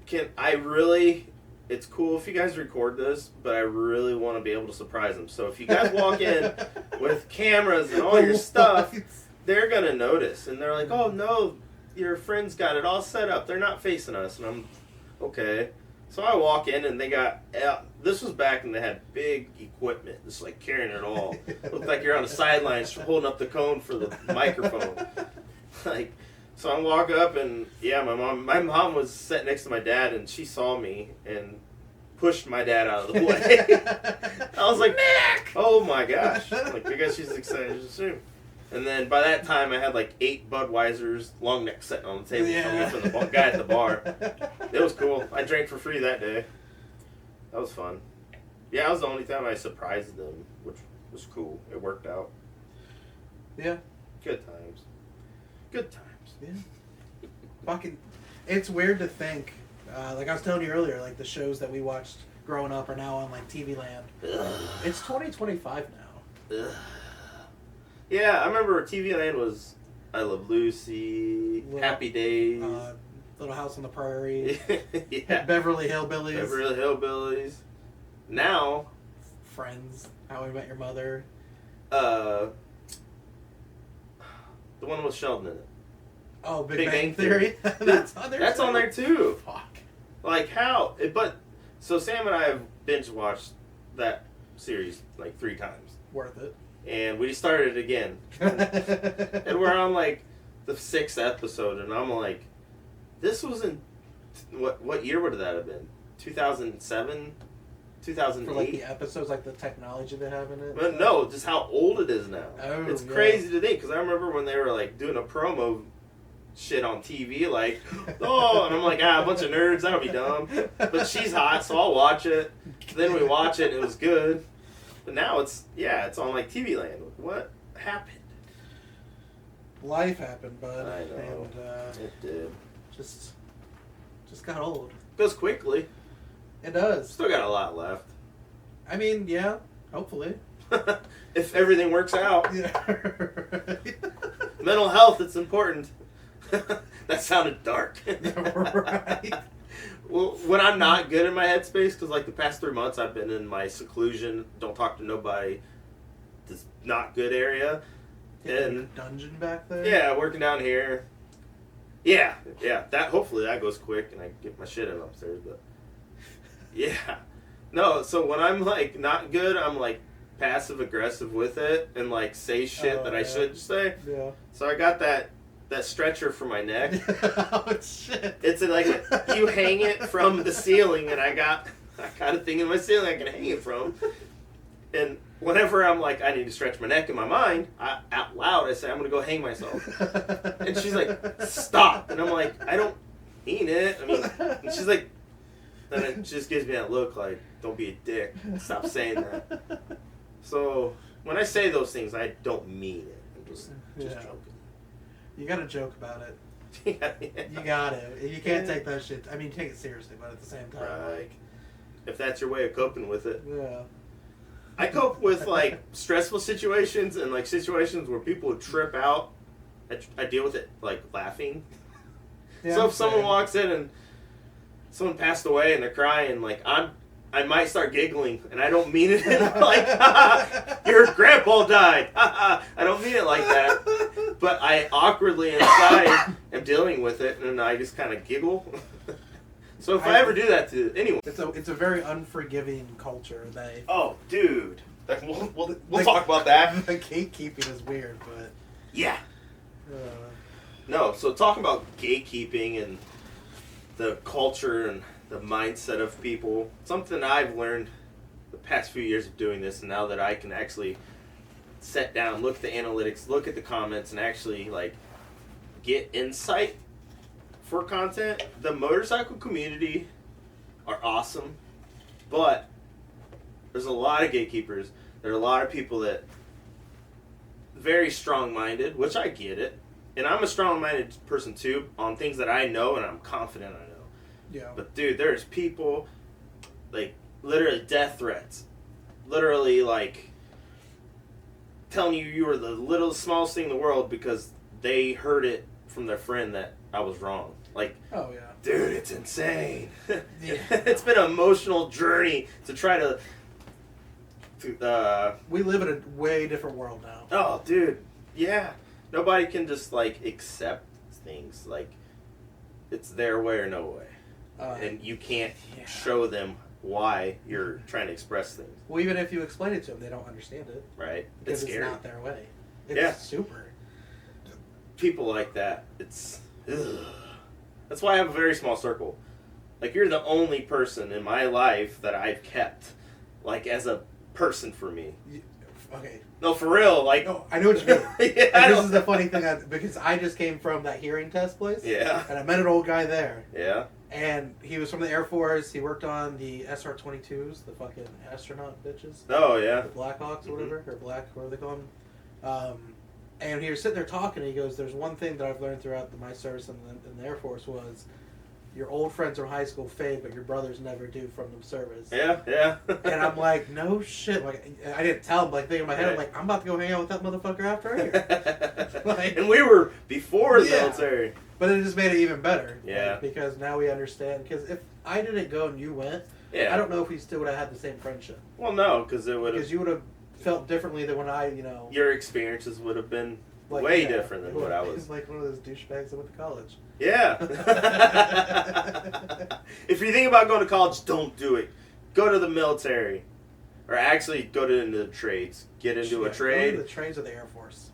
it's cool if you guys record this, but I really want to be able to surprise them. So if you guys walk in with cameras and all your stuff, they're going to notice. And they're like, oh, no, your friend's got it all set up. They're not facing us. And I'm, okay. So I walk in, and they got, this was back when they had big equipment, just like carrying it all. Looked like you're on the sidelines holding up the cone for the microphone. Like, so I walk up, and yeah, my mom was sitting next to my dad, and she saw me and pushed my dad out of the way. I was like, Nick! Oh my gosh. Like, I guess she's excited to see. And then by that time, I had like 8 Budweisers, long neck sitting on the table from the guy at the bar. It was cool. I drank for free that day. That was fun. Yeah, that was the only time I surprised them, which was cool. It worked out. Yeah. Good times. Good times. Yeah. Fucking, it's weird to think, like I was telling you earlier, like the shows that we watched growing up are now on like TV Land. It's 2025 now. Yeah, I remember TV Land was I Love Lucy, Happy Days, Little House on the Prairie, yeah. Beverly Hillbillies. Beverly Hillbillies. Now, Friends, How I Met Your Mother. The one with Sheldon in it. Oh, Big Bang Theory. That's on there. That's too? on there too. Fuck. Like how? So Sam and I have binge watched that series like 3 times. Worth it. And we started it again, and we're on like the 6th episode, and I'm like, this was in what year would that have been? 2007, 2008. For like the episodes, like the technology they have in it. But no, just how old it is now. Oh, it's yeah. crazy to think, because I remember when they were like doing a promo shit on TV, like, oh, and I'm like, a bunch of nerds, that'll be dumb. But she's hot, so I'll watch it. Then we watch it, and it was good. But now it's on like TV Land. What happened? Life happened, bud. I know. And It did. just got old. Goes quickly. It does. Still got a lot left. I mean, yeah, hopefully. If everything works out. Yeah. Mental health, it's important. That sounded dark. Right. Well, when I'm not good in my headspace, because like the past 3 months I've been in my seclusion, don't talk to nobody, this not good area. And dungeon back there? yeah, working down here. Yeah, that hopefully that goes quick and I get my shit in upstairs, but yeah. No, so when I'm like not good, I'm like passive aggressive with it and like say shit that I shouldn't say. Yeah. So I got that stretcher for my neck. Oh shit. It's like you hang it from the ceiling, and I got a thing in my ceiling I can hang it from. And whenever I'm like, I need to stretch my neck in my mind, out loud I say, I'm gonna go hang myself. And she's like, stop. And I'm like, I don't mean it. I mean, and she's like, then it just gives me that look like, don't be a dick. Stop saying that. So when I say those things, I don't mean it. I'm just joking. You gotta joke about it. Yeah. You gotta. You can't take that shit. I mean, take it seriously, but at the same time, Right. If that's your way of coping with it. Yeah. I cope with like stressful situations and like situations where people would trip out. I deal with it like laughing. Yeah, So if someone walks in and someone passed away and they're crying, like I might start giggling, and I don't mean it like, your grandpa died. I don't mean it like that. But I awkwardly inside am dealing with it, and I just kind of giggle. So if I ever do that to anyone, it's a very unforgiving culture. Oh, dude, we'll talk about that. The gatekeeping is weird, but yeah. No, so talking about gatekeeping and the culture and the mindset of people, something I've learned the past few years of doing this, and now that I can actually sit down, look at the analytics, look at the comments, and actually like get insight for content. The motorcycle community are awesome, but there's a lot of gatekeepers. There are a lot of people that very strong-minded, which I get it, and I'm a strong-minded person too on things that I know and I'm confident I know. yeah. But dude, there's people like literally death threats, literally like telling you were the smallest thing in the world because they heard it from their friend that I was wrong. Like, Oh yeah. dude, it's insane. Yeah. It's been an emotional journey to try to We live in a way different world now. oh, dude, yeah. Nobody can just like accept things like it's their way or no way. And you can't show them why you're trying to express things. Well, even if you explain it to them, they don't understand it. Right? Because it's scary. not their way. It's super. People like that, it's... Ugh. That's why I have a very small circle. Like, you're the only person in my life that I've kept, like, as a person for me. Okay. No, for real, like... No, I know what you mean. Yeah, this is the funny thing, because I just came from that hearing test place. Yeah. And I met an old guy there. Yeah. And he was from the Air Force. He worked on the SR-22s, the fucking astronaut bitches. Oh, yeah. The Blackhawks or whatever, or Black, whatever they call them. And he was sitting there talking, and he goes, there's one thing that I've learned throughout my service in the Air Force was your old friends from high school fade, but your brothers never do from the service. Yeah, yeah. And I'm like, no shit. Like, I didn't tell him, like, thinking in my head, I'm like, I'm about to go hang out with that motherfucker after here. Like, and we were before the military. But it just made it even better. Yeah. Like, because now we understand. Because if I didn't go and you went, Yeah. I don't know if we still would have had the same friendship. Well, no, because it would have... Because you would have felt differently than when I, Your experiences would have been like, way different than what I was. He's like one of those douchebags that went to college. Yeah. If you think about going to college, don't do it. Go to the military. Or actually, go into the trades. Get into a trade. Go to the trades of the Air Force.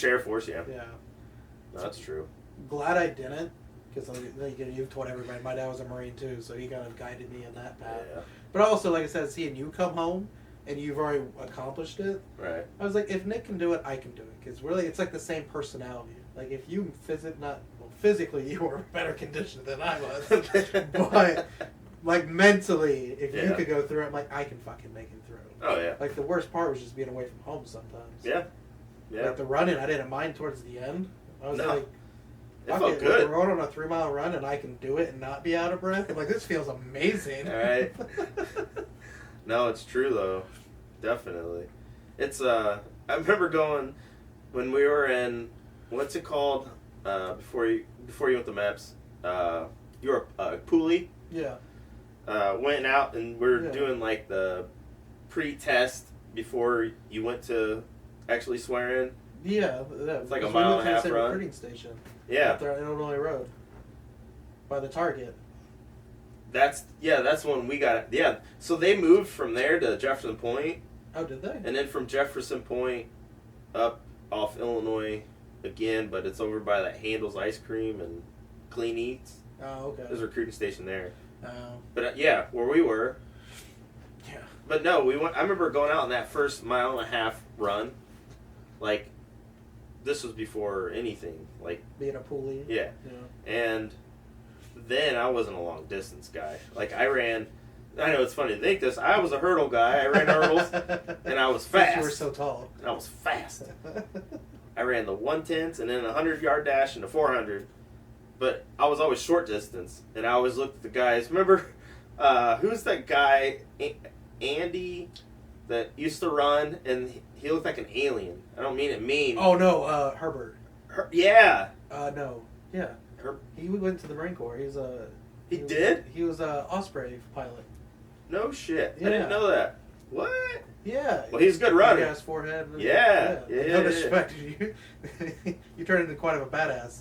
Air Force, yeah. Yeah. That's true. Glad I didn't. Because you've told everybody, my dad was a Marine too, so he kind of guided me in that path. Yeah. But also, like I said, seeing you come home and you've already accomplished it. Right. I was like, if Nick can do it, I can do it. Because really, it's like the same personality. Like if you physically, you were in better condition than I was, but like mentally, if you could go through it, I'm like, I can fucking make it through. Oh yeah. Like the worst part was just being away from home sometimes. Yeah. Yeah. Like the running, I didn't mind towards the end. I was like, it felt good. We're going on a 3-mile run and I can do it and not be out of breath. I'm like, this feels amazing. All right. No, it's true though. Definitely. It's I remember going when we were in what's it called before you went to Maps. You were Pooley. Yeah. Went out and we were doing like the pre-test before you went to actually swear in. Yeah, it's like a mile and a half run. Recruiting station. Yeah. Up there on Illinois Road. By the Target. That's when we got it. Yeah. So they moved from there to Jefferson Point. Oh, did they? And then from Jefferson Point up off Illinois again, but it's over by that Handel's Ice Cream and Clean Eats. Oh, okay. There's a recruiting station there. Oh. But yeah, where we were. Yeah. But no, we went. I remember going out on that first mile and a half run. Like, this was before anything. Like being a Pooley. Yeah. And then I wasn't a long distance guy. Like I ran. I know it's funny to think this. I was a hurdle guy. I ran hurdles, and I was fast. You were so tall. And I was fast. I ran the 110s and then a 100-yard dash and a 400. But I was always short distance, and I always looked at the guys. Remember, who's that guy, Andy, that used to run, and he looked like an alien. I don't mean it mean. Oh, no, Herbert. Yeah. No. Yeah. He went to the Marine Corps. He did? He was a Osprey pilot. No shit. Yeah. I didn't know that. What? Yeah. Well, he's a good runner. Big-ass forehead. Yeah. No disrespect. You turned into quite of a badass.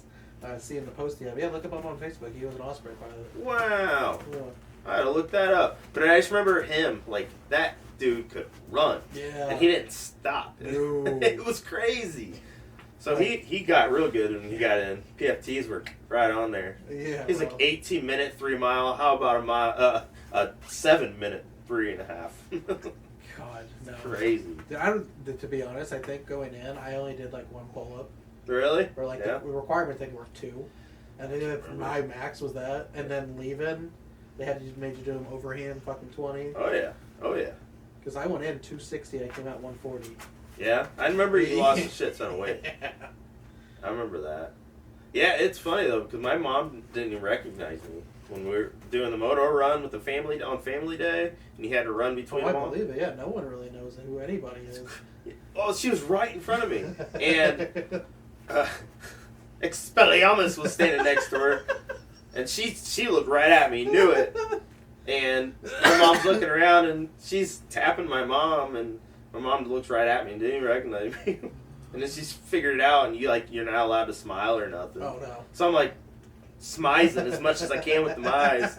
Seeing the post you have. Yeah, look him up on Facebook. He was an Osprey pilot. Wow. Yeah. I had to look that up. But I just remember him, like, that dude could run. Yeah. And he didn't stop. No. It was crazy. So he got real good when he got in. PFTs were right on there. Yeah. He's like 18-minute 3 mile. How about a 7-minute 3.5? God, no. Crazy. To be honest, I think going in, I only did like 1 pull-up. Really? Or like the requirement thing were 2. And then my max was that. And then leaving, they made you do them overhand fucking 20. Oh yeah. Oh yeah. Because I went in 260, I came out 140. Yeah? I remember you lost a shit ton of weight. Yeah. I remember that. Yeah, it's funny though, because my mom didn't even recognize me when we were doing the Moto run with the family on Family Day, and you had to run between them all. I believe it. Yeah, no one really knows who anybody is. Oh, she was right in front of me, and Expelliarmus was standing next to her, and she looked right at me, knew it, and my mom's looking around, and she's tapping my mom, and my mom looks right at me and didn't even recognize me. And then she's figured it out, and you're not allowed to smile or nothing. Oh no! So I'm like smizing as much as I can with my eyes.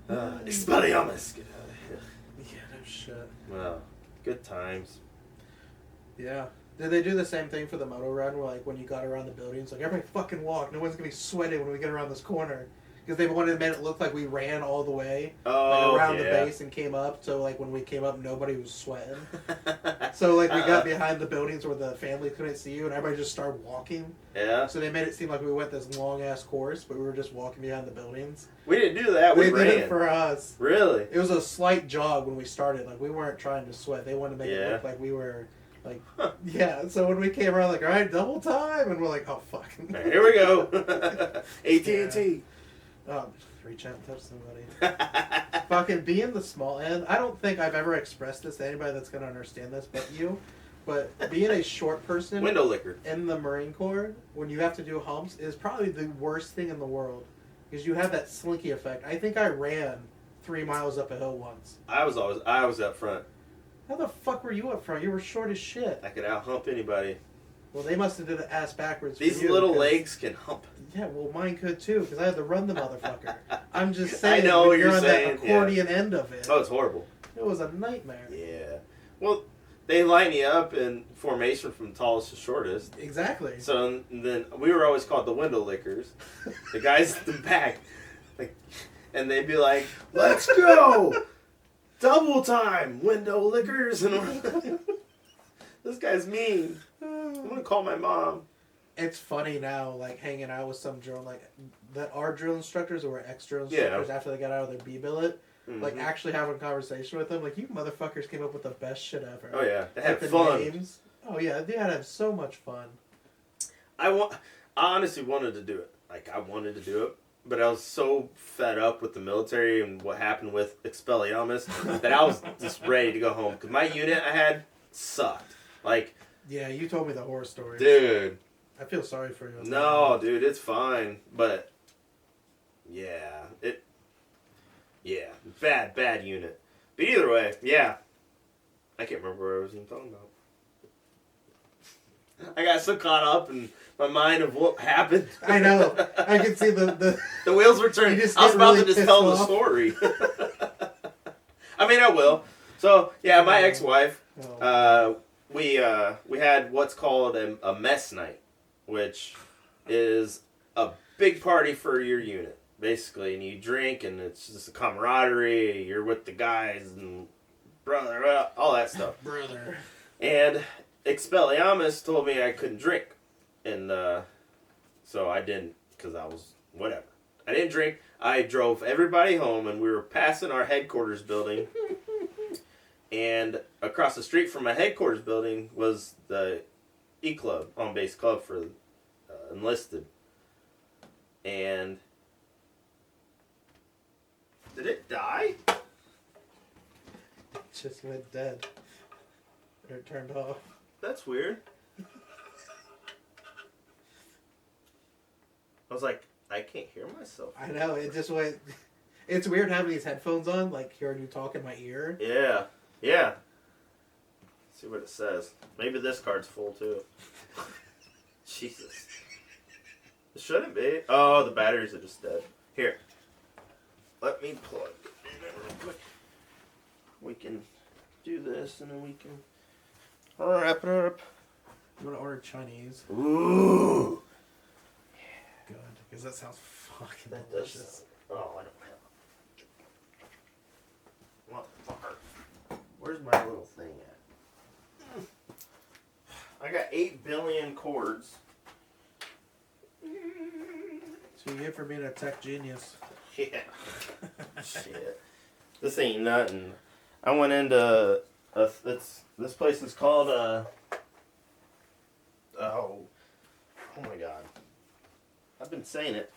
Expelliarmus, get out of here. Yeah, no shit. Well, good times. Yeah. Did they do the same thing for the Moto run, where like when you got around the buildings, like everybody fucking walk, no one's gonna be sweating when we get around this corner? Because they wanted to make it look like we ran all the way around the base and came up. So like when we came up, nobody was sweating. So like we got behind the buildings where the family couldn't see you, and everybody just started walking. Yeah. So they made it seem like we went this long ass course, but we were just walking behind the buildings. We didn't do that. We ran. Did it for us. Really? It was a slight jog when we started. Like we weren't trying to sweat. They wanted to make it look like we were. Like, yeah, so when we came around, like, all right, double time, and we're like, oh, fuck. Here we go. AT&T. Reach out and touch somebody. Fucking being the small end, I don't think I've ever expressed this to anybody that's going to understand this but you, but being a short person window licker in the Marine Corps, when you have to do humps, is probably the worst thing in the world. Because you have that slinky effect. I think I ran 3 miles up a hill once. I was up front. How the fuck were you up front? You were short as shit. I could out hump anybody. Well, they must have did it ass backwards. These little legs can hump. Yeah, well, mine could too, because I had to run the motherfucker. I'm just saying. I know what you're on saying. That accordion end of it. Oh, it's horrible. It was a nightmare. Yeah. Well, they line you up in formation from tallest to shortest. Exactly. So then we were always called the window lickers. The guys in the back, like, and they'd be like, "Let's go, double time, window lickers," and we're this guy's mean. I'm gonna call my mom. It's funny now, like hanging out with some drill, like that are drill instructors or ex-drill instructors after they got out of their B-billet. Like actually having a conversation with them, like you motherfuckers came up with the best shit ever. Oh yeah, they had the fun. Names. Oh yeah, they had to have so much fun. I honestly wanted to do it. Like I wanted to do it, but I was so fed up with the military and what happened with Expelliarmus that I was just ready to go home because my unit I had sucked. Like yeah, you told me the horror story, dude. I feel sorry for you. No, dude, it's fine, but bad unit. But either way, yeah, I can't remember what I was even talking about. I got so caught up in my mind of what happened. I know. I can see the wheels were turning. I was about to just tell the story. I mean, I will. So yeah, my ex-wife, we had what's called a mess night, which is a big party for your unit, basically, and you drink, and it's just a camaraderie. You're with the guys and brother, all that stuff. Brother. And Expelliarmus told me I couldn't drink, and so I didn't, because I was whatever. I didn't drink. I drove everybody home, and we were passing our headquarters building, and across the street from my headquarters building was the E-Club, on-base club for enlisted. And did it die? Just went dead. Or it turned off. That's weird. I was like, I can't hear myself. I know, it just went... It's weird having these headphones on, like hearing you talk in my ear. Yeah. Yeah. Let's see what it says. Maybe this card's full too. Jesus. It shouldn't be. Oh, the batteries are just dead. Here. Let me plug it in real quick. We can do this and then we can wrap it up. I'm going to order Chinese. Ooh. Good, because that sounds fucking That delicious. does. Oh, I don't have. Motherfucker. Where's my little thing at? I got 8 billion cords. So you get for being a tech genius. Yeah. Shit. This ain't nothing. I went into this place is called oh my god. I've been saying it.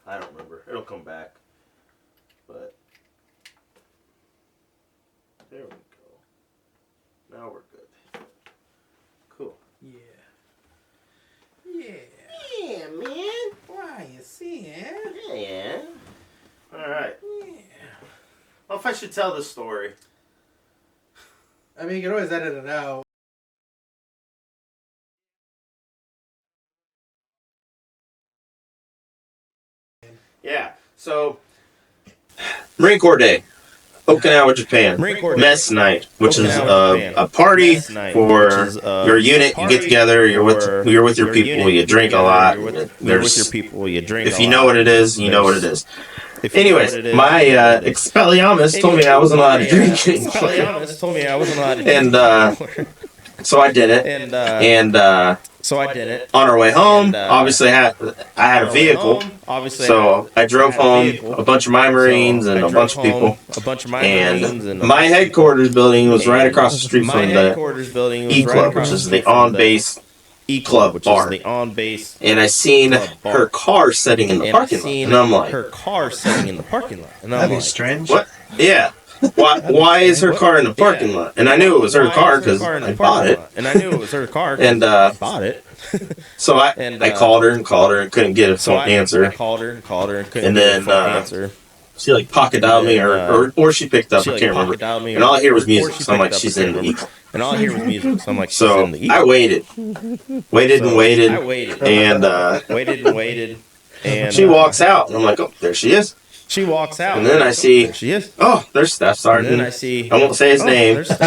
I don't remember. It'll come back. But there we go. Now we're good. Cool. Yeah. Yeah. Yeah, man. Why, you see, Yeah. Alright. Yeah. Well, if I should tell this story. I mean, you can always edit it out. Yeah. So, Marine Corps Day. Okinawa, Japan. Mess night, which is a party for your unit. You get together. You're with your people. You drink a lot. If you know what it is, you know what it is. Anyways, my Expelliarmus told me I wasn't allowed to drink anymore. And so I did it. And on our way home, obviously I had a vehicle. So I drove home a bunch of my Marines and a bunch of people. And my headquarters building was right across the street from the E-Club, which is the on-base E-Club bar. And I seen her car sitting in the parking lot. And I'm like, That'd be strange. what? Yeah. Why is her car in the parking lot? And I knew it was her car because I bought it. And so I called her and couldn't get a phone answer. And then she like pocket dialed me or she picked up. I can't remember. And all I hear was music. So I'm like, she's in the E-Club. So I waited and she walks out and I'm like, oh, there she is. And then I see, oh, there's Staff Sergeant. I won't say his name. With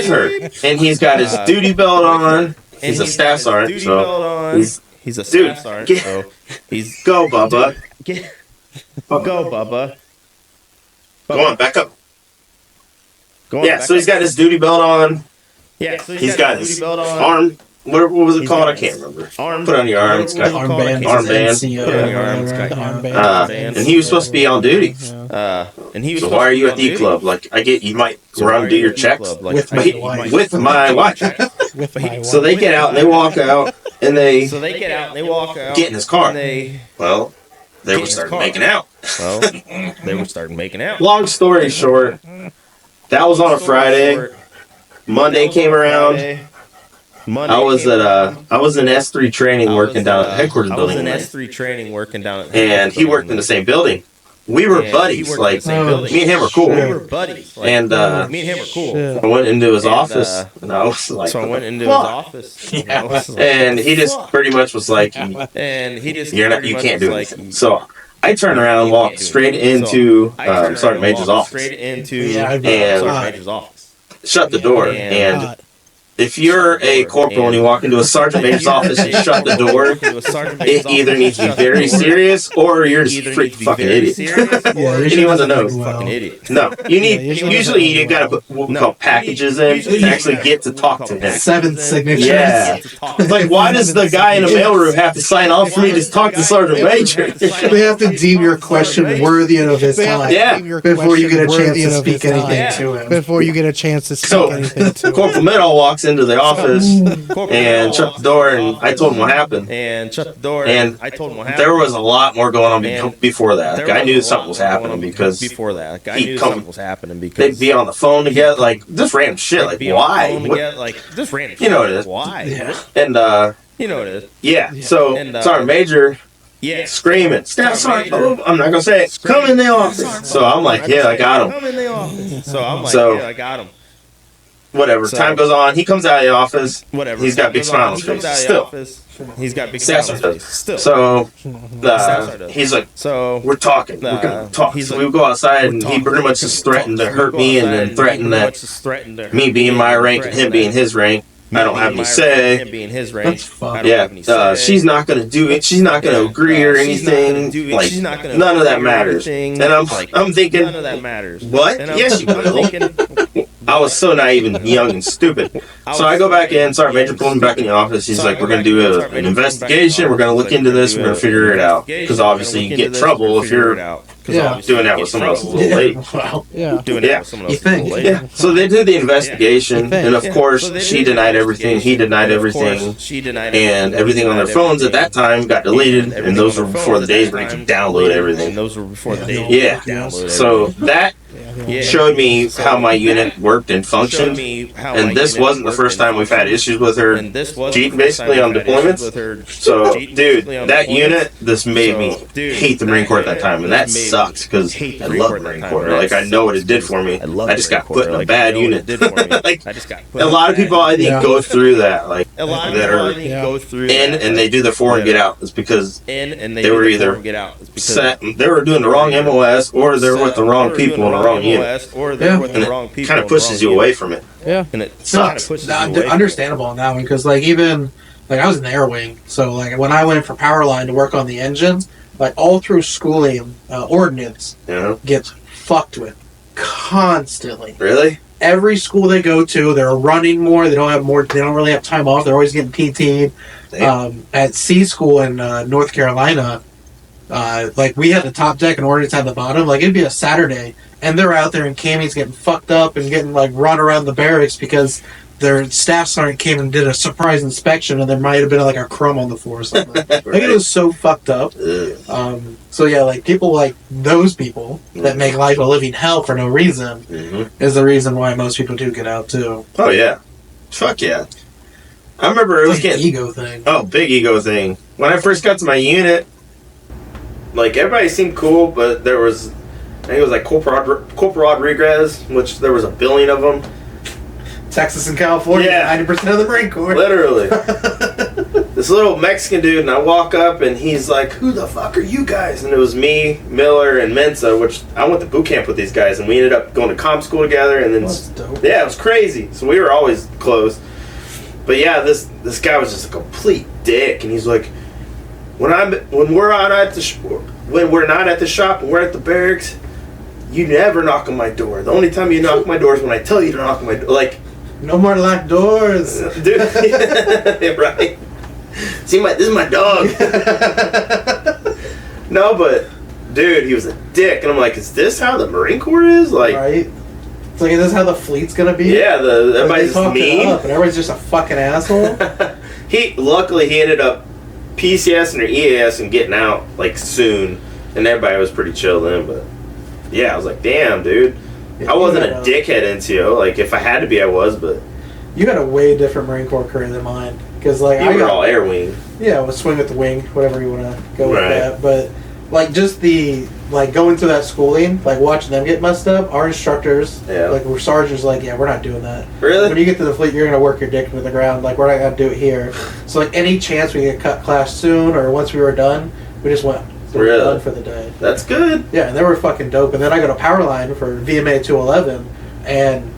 her. And he's got his duty belt on. He's a staff sergeant, so he's a staff sergeant, so he's go, Bubba. Go, Bubba. Go on, back up. So he's got his duty belt on. Yeah, so he's got his arm. What was it called? I can't remember. Put on your arm. It's got armband. Put on your arm. And he was supposed to be on duty. So why are you at the E Club? Like, I get you might run and do your checks with my wife. So they get out and they walk out and they get in his car. Well, they were starting making out. Long story short, that was on a Friday. Monday came around. I was in S3 training working down at the headquarters building. And he worked in the same building. We were buddies. Like, me and him were cool. And I went into his office and I was like, and he just pretty much was like, you can't do anything. So I turned around and walked straight into Sergeant Major's office. And shut the door. And if you're a corporal and you walk into a sergeant major's office and shut the door, it either needs to be very serious or you're just a freak fucking idiot. Anyone that knows. No, usually you gotta put what we call packages in to actually get to talk to him. 7 signatures. Yeah. It's like, why does the guy in the mailroom have to sign off for me to talk to Sergeant Major? They have to deem your question worthy of his time. Yeah. Before you get a chance to speak anything to him. Before you get a chance to speak anything to him. Corporal Meadow walks into the office and shut the door, and I told him what happened. And there was a lot more going on before that. Like, I knew something was happening because they'd be on the phone together, like just random shit. Like, why? You know what it is. Why? Yeah. And you know what it is. Yeah. So Sergeant Major. Yeah, screaming. Staff sergeant. I'm not gonna say it. Come in the office. So I'm like, yeah, I got him. I got him. Whatever. Time goes on. He comes out of the office. He's got a big smile on his face. Still. He's got big smile on his face. Still. So he's like, we're talking. We're gonna talk. So we go outside, and he pretty much just threatened to hurt me, and then threatened that me being my rank and him being his rank, I don't have any say. She's not gonna do it. She's not gonna agree or anything. Like, none of that matters. And I'm thinking, none of that matters. What? Yes, you will. I was so naive and young and stupid. So I go back in. Sergeant Major pulled me back in the office. He's like, we're going to do an investigation. We're going to look into this. We're going to figure it out. Because obviously you get in trouble if you're doing that with someone else a little late. So they did the investigation. And of course, she denied everything. He denied everything. And everything on their phones at that time got deleted. And those were before the days where you could download everything. Yeah. So that showed me how my unit worked and functioned, and this wasn't the first time we've had issues with her cheating basically on deployments. So, dude, that unit, this made me hate the Marine Corps at that time, and that sucks because I love the Marine Corps. Like, I know what it did for me. I just got put in a bad unit. Like, a lot of people, I think, go through that. Like, that are in and they do their for and get out. It's because they were either set, they were doing the wrong MOS, or they were with the wrong people in the wrong unit. It kind of pushes you away from it. Yeah. And it sucks. Understandable on that one, because like even like I was in the air wing, so like when I went for power line to work on the engines, like all through schooling, ordnance gets fucked with constantly. Really? Every school they go to, they're running more. They don't really have time off. They're always getting PT'd. At C school in North Carolina, like we had the top deck and ordnance at the bottom. Like it'd be a Saturday, and they're out there in camis getting fucked up and getting like run around the barracks because their staff sergeant came and did a surprise inspection, and there might have been like a crumb on the floor or something. Like it was so fucked up. So yeah, like people like those people that make life a living hell for no reason is the reason why most people do get out too. Oh yeah, fuck yeah. I remember it was getting ego thing. Oh, big ego thing. When I first got to my unit, like everybody seemed cool, but there was, I think it was like Corporal Rodriguez, which there was a billion of them. Texas and California, 90% of the Marine Corps. Literally. This little Mexican dude, and I walk up, and he's like, who the fuck are you guys? And it was me, Miller, and Mensa, which I went to boot camp with these guys, and we ended up going to comp school together, and then, That's dope. yeah, it was crazy. So we were always close. But yeah, this guy was just a complete dick, and he's like, when we're not at the shop and we're at the barracks, you never knock on my door. The only time you knock on my door is when I tell you to knock on my door. Like, no more locked doors, dude. Right? See, this is my dog. No, but dude, he was a dick, and I'm like, is this how the Marine Corps is? Like, right? It's like, is this how the fleet's gonna be? Yeah, everybody's just mean, and everybody's just a fucking asshole. Luckily he ended up PCS or EAS and getting out like soon, and everybody was pretty chill then. But yeah, I was like, damn, dude, I wasn't a dickhead NCO. Like, if I had to be, I was. But you had a way different Marine Corps career than mine, because like you were all air wing. Yeah, with swing with the wing, whatever you want to go with Right. that. But like, just going through that schooling, like watching them get messed up. Our instructors, like, we're sergeants, like, yeah, we're not doing that. Really? When you get to the fleet, you're gonna work your dick into the ground. Like, we're not gonna do it here. So like, any chance we get cut class soon, or once we were done, we just went. So we're done for the day. That's good. Yeah, and they were fucking dope. And then I got a power line for VMA 211, and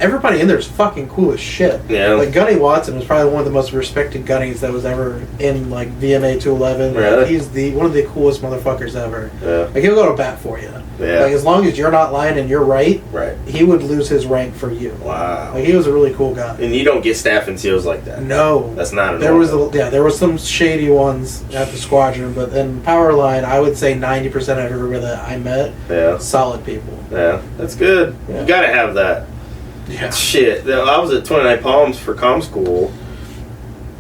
everybody in there is fucking cool as shit. Yeah. Like, Gunny Watson was probably one of the most respected gunnies that was ever in, like, VMA 211. Really? He's one of the coolest motherfuckers ever. Yeah. Like, he'll go to bat for you. Yeah. Like, as long as you're not lying and you're right, Right. he would lose his rank for you. Wow. Like, he was a really cool guy. And you don't get staff NCOs like that. No. That's not there was some shady ones at the squadron, but in power line, I would say 90% of everybody that I met, solid people. Yeah, that's good. Yeah. You gotta have that. Yeah. Shit, I was at 29 Palms for comm school,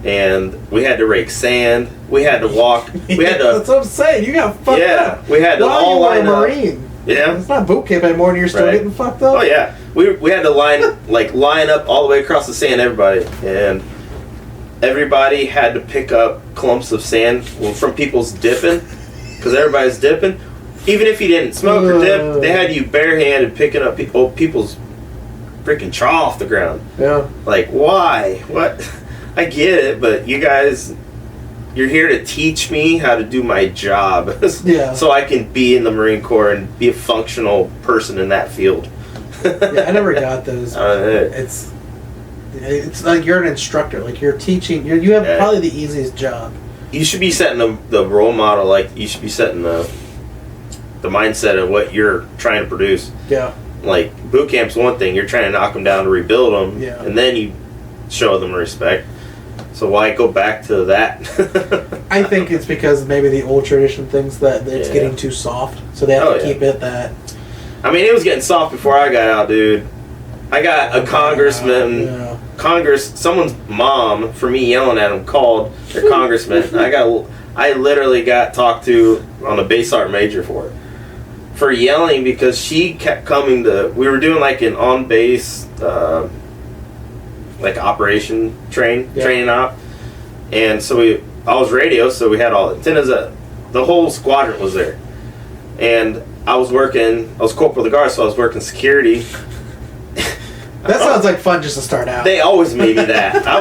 and we had to rake sand. We had to walk. We had to. That's what I'm saying. You got fucked up. Yeah, we had to all line up. Marine. Yeah, it's not boot camp anymore, and you're still getting fucked up. Oh yeah, we had to line up all the way across the sand, everybody, and everybody had to pick up clumps of sand from people's dipping, because everybody's dipping. Even if you didn't smoke or dip, they had you barehanded picking up people's freaking chaw off the ground. Yeah. Like, why? What? I get it, but you guys, you're here to teach me how to do my job. Yeah. So I can be in the Marine Corps and be a functional person in that field. Yeah, I never got those. It's like you're an instructor. Like, you're teaching. You have probably the easiest job. You should be setting the role model. Like, you should be setting the mindset of what you're trying to produce. Yeah. Like, boot camp's one thing. You're trying to knock them down to rebuild them. Yeah. And then you show them respect. So why go back to that? I think it's because maybe the old tradition thinks that it's getting too soft, so they have to keep it that. I mean, it was getting soft before I got out, dude. I got a congressman, someone's mom, for me yelling at him, called their congressman. I literally got talked to on a base art major for yelling, because she kept coming to. We were doing like an on base. Like operation training op, and so I was radio, so we had all the antennas. The whole squadron was there, and I was corporal of the guard, so I was working security. That sounds like fun just to start out. They always made me that. I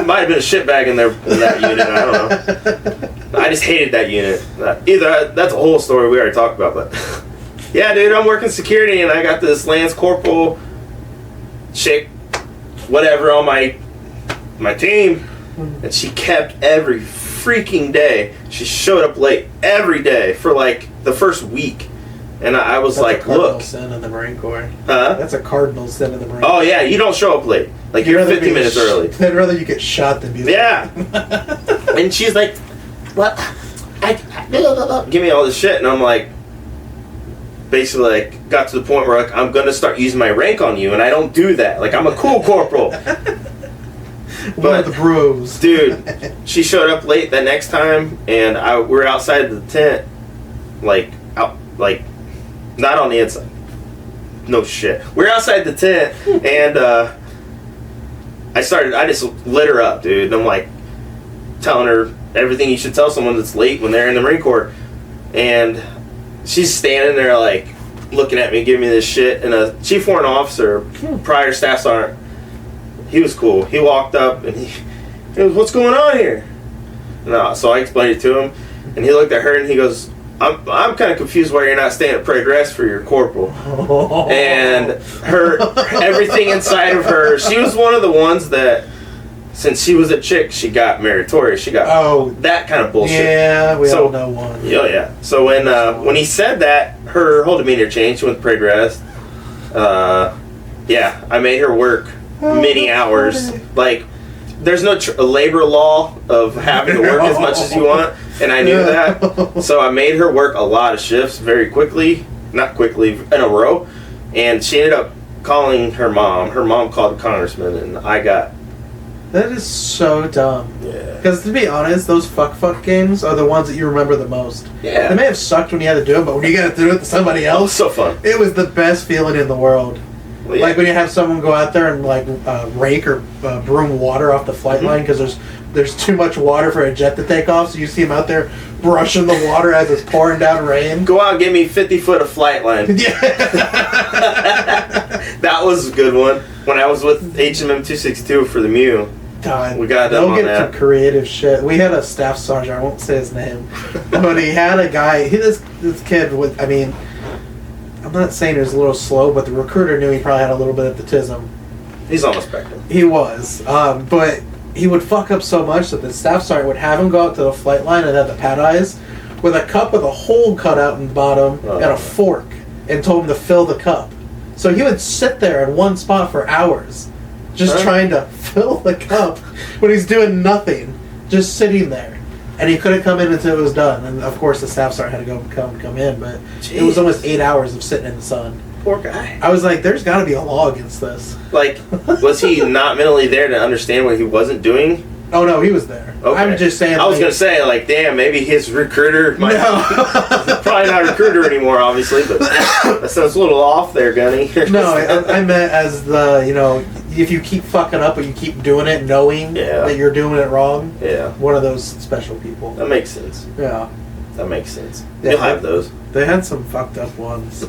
might have been a shitbag in that unit. I don't know. I just hated that unit. That's a whole story we already talked about, but yeah, dude, I'm working security, and I got this Lance Corporal chick, whatever, on my team, and she kept every freaking day. She showed up late every day for like the first week, and I was like, "Look, sin in the Marine Corps. Huh? That's a cardinal sin in the Marine Corps. Oh yeah, you don't show up late. Like, you're 50 minutes early. I'd rather you get shot than be late. Yeah." And she's like, "What? Give me all this shit," and I'm like, basically, like, got to the point where, like, I'm gonna start using my rank on you, and I don't do that. Like, I'm a cool corporal. One of the bros. Dude, she showed up late the next time, and we're outside the tent, not on the inside. No shit. We're outside the tent, and I just lit her up, dude. And I'm like, telling her everything you should tell someone that's late when they're in the Marine Corps, and she's standing there, like, looking at me, giving me this shit. And a chief warrant officer, prior staff sergeant, he was cool. He walked up and he goes, "What's going on here?" So I explained it to him, and he looked at her and he goes, I'm kind of confused why you're not staying at parade rest for your corporal." And everything inside of her, she was one of the ones that since she was a chick, she got meritorious. She got that kind of bullshit. Yeah, we all know one. Oh yeah. So when he said that, her whole demeanor changed. She went to parade rest. Yeah, I made her work many hours. Like, there's no labor law of having to work as much as you want, and I knew that. So I made her work a lot of shifts very quickly, not quickly, in a row. And she ended up calling her mom. Her mom called the congressman, and I got... That is so dumb. Yeah. Because to be honest, those fuck games are the ones that you remember the most. Yeah. They may have sucked when you had to do them, but when you got to do it to somebody else... So fun. It was the best feeling in the world. Well, yeah. Like when you have someone go out there and like rake or broom water off the flight line because there's too much water for a jet to take off, so you see him out there brushing the water as it's pouring down rain. Go out and give me 50 foot of flight line. Yeah. That was a good one. When I was with HMM 262 for the MEU, God, we got they'll on get that. some creative shit. We had a staff sergeant, I won't say his name, but he had a guy, this kid with, I mean, I'm not saying he was a little slow, but the recruiter knew he probably had a little bit of autism. He's on the spectrum. He was, but he would fuck up so much that the staff sergeant would have him go out to the flight line and have the pad eyes with a cup with a hole cut out in the bottom and a fork, and told him to fill the cup. So he would sit there in one spot for hours, just trying to fill the cup when he's doing nothing, just sitting there. And he couldn't come in until it was done. And of course the staff sergeant had to come in, but it was almost 8 hours of sitting in the sun. Poor guy. I was like, there's got to be a law against this. Like, was he not mentally there to understand what he wasn't doing? Oh no, he was there. Okay. I'm just saying. I was gonna say, like, damn, maybe his recruiter might probably not a recruiter anymore, obviously, but that sounds a little off there, Gunny. No, I meant as the, if you keep fucking up, but you keep doing it knowing that you're doing it wrong. Yeah. One of those special people. That makes sense. Yeah. That makes sense. Yeah, You'll have those. They had some fucked up ones.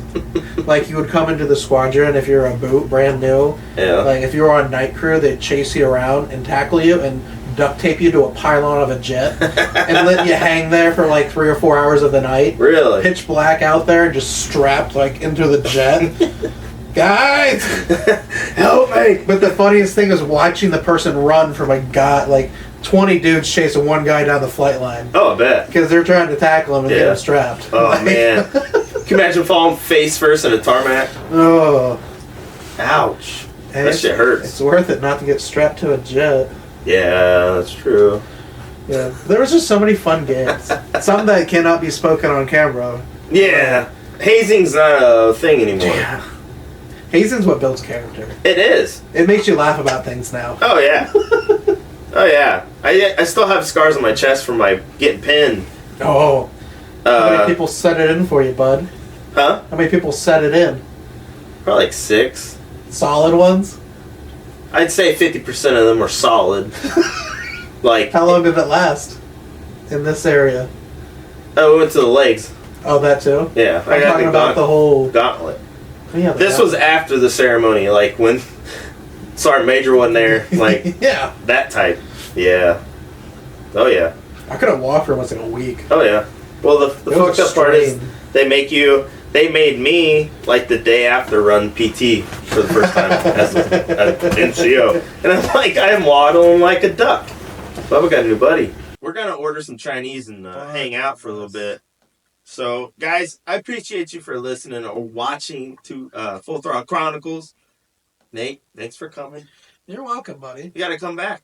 Like, you would come into the squadron if you're a boot, brand new. Yeah. Like, if you were on night crew, they'd chase you around and tackle you and duct tape you to a pylon of a jet and let you hang there for like 3 or 4 hours of the night. Really? Pitch black out there and just strapped like into the jet. Guys, help me! But the funniest thing is watching the person run from a guy, like 20 dudes chasing one guy down the flight line. Oh, I bet. Because they're trying to tackle him and get him strapped. Oh, like, man. Can you imagine falling face first in a tarmac? Oh. Ouch. Hey, that shit hurts. It's worth it not to get strapped to a jet. Yeah, that's true. Yeah, there was just so many fun games. Some that cannot be spoken on camera. Yeah. Hazing's not a thing anymore. Yeah. Hazing's what builds character. It is. It makes you laugh about things now. Oh, yeah. Oh, yeah. I still have scars on my chest from my getting pinned. Oh. How many people set it in for you, bud? Huh? How many people set it in? Probably like 6. Solid ones? I'd say 50% of them are solid. Like, how long did it last in this area? Oh, we went to the legs. Oh, that too? Yeah. I'm talking about the whole gauntlet. Yeah, this was after the ceremony, like when Sergeant Major wasn't there, like yeah, that type. Yeah. Oh yeah. I could have walked for almost like a week. Oh yeah. Well, the fucked up part is they made me like the day after run PT for the first time as an NCO, and I'm like, I'm waddling like a duck. Bubba got a new buddy. We're gonna order some Chinese and hang out for a little bit. So, guys, I appreciate you for listening or watching to Full Throttle Chronicles. Nate, thanks for coming. You're welcome, buddy. You got to come back.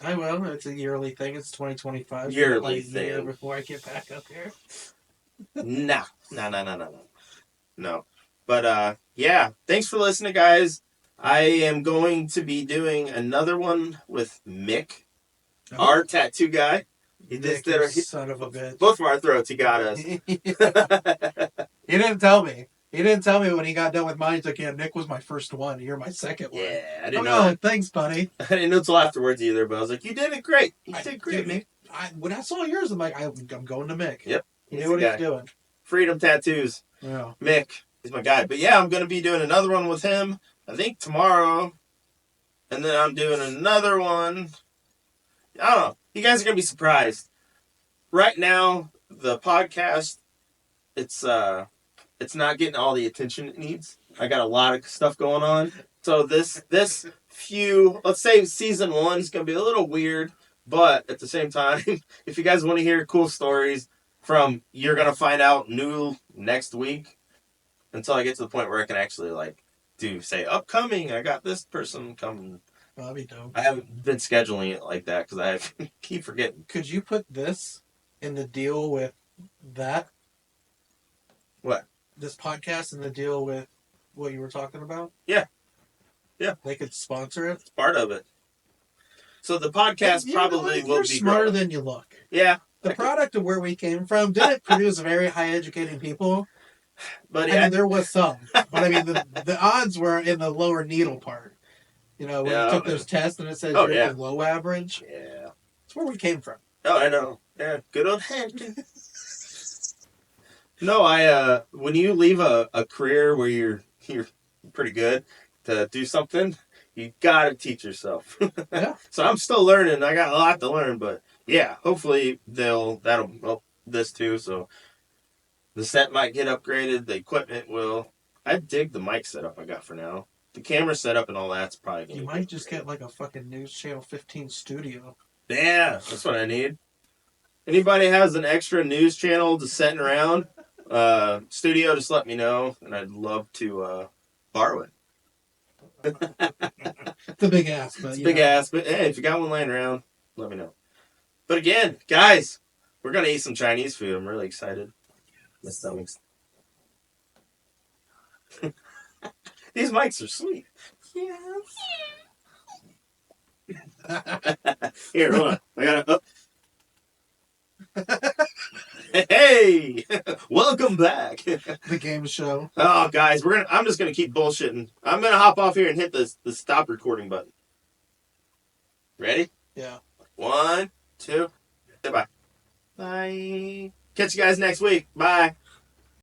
I will. It's a yearly thing. It's 2025. Yearly thing. Before I get back up here. No. But, yeah, thanks for listening, guys. I am going to be doing another one with Mick, our tattoo guy. He Dick, you son of a bitch. Both of our throats, he got us. He didn't tell me. He didn't tell me when he got done with mine. He's like, yeah, Nick was my first one. You're my second one. Yeah, I didn't know. Oh, thanks, buddy. I didn't know until afterwards either, but I was like, you did it great. You did great, Mick. When I saw yours, I'm like, I'm going to Mick. Yep. He knew what he was doing. Freedom Tattoos. Yeah. Mick is my guy. But yeah, I'm going to be doing another one with him, I think tomorrow. And then I'm doing another one. I don't know. You guys are going to be surprised. Right now, the podcast, it's not getting all the attention it needs. I got a lot of stuff going on. So this few. Let's say season 1 is going to be a little weird, but at the same time, if you guys want to hear cool stories from, you're going to find out new next week until I get to the point where I can actually like say upcoming. I got this person coming. That'd be dope. I haven't been scheduling it like that because I keep forgetting. Could you put this in the deal with that? What? This podcast in the deal with what you were talking about? Yeah. Yeah. They could sponsor it. It's part of it. So the podcast probably will You're be smarter growing. than you look. Yeah. The product of where we came from didn't produce very high educated people. But I mean, there was some. But I mean, the odds were in the lower needle part. You know, when you took those tests and it says you're below average. Yeah. That's where we came from. Oh, I know. Yeah. Good old Henry. No, when you leave a career where you're pretty good to do something, you gotta teach yourself. Yeah. So I'm still learning. I got a lot to learn, but yeah, hopefully that'll help this too. So the set might get upgraded. The equipment will. I dig the mic setup I got for now. The camera setup and all that's probably gonna. You might just get like a fucking News Channel 15 studio. Yeah, that's what I need. Anybody has an extra news channel to setting around? Studio, just let me know, and I'd love to borrow it. It's a big ass, but It's a big ass, but hey, if you got one laying around, let me know. But again, guys, we're gonna eat some Chinese food. I'm really excited. My stomach's. These mics are sweet. Here, hold on. I gotta. Hey, welcome back. The game show. Oh, guys, I'm just gonna keep bullshitting. I'm gonna hop off here and hit the stop recording button. Ready? Yeah. 1, 2, goodbye. Bye. Catch you guys next week. Bye.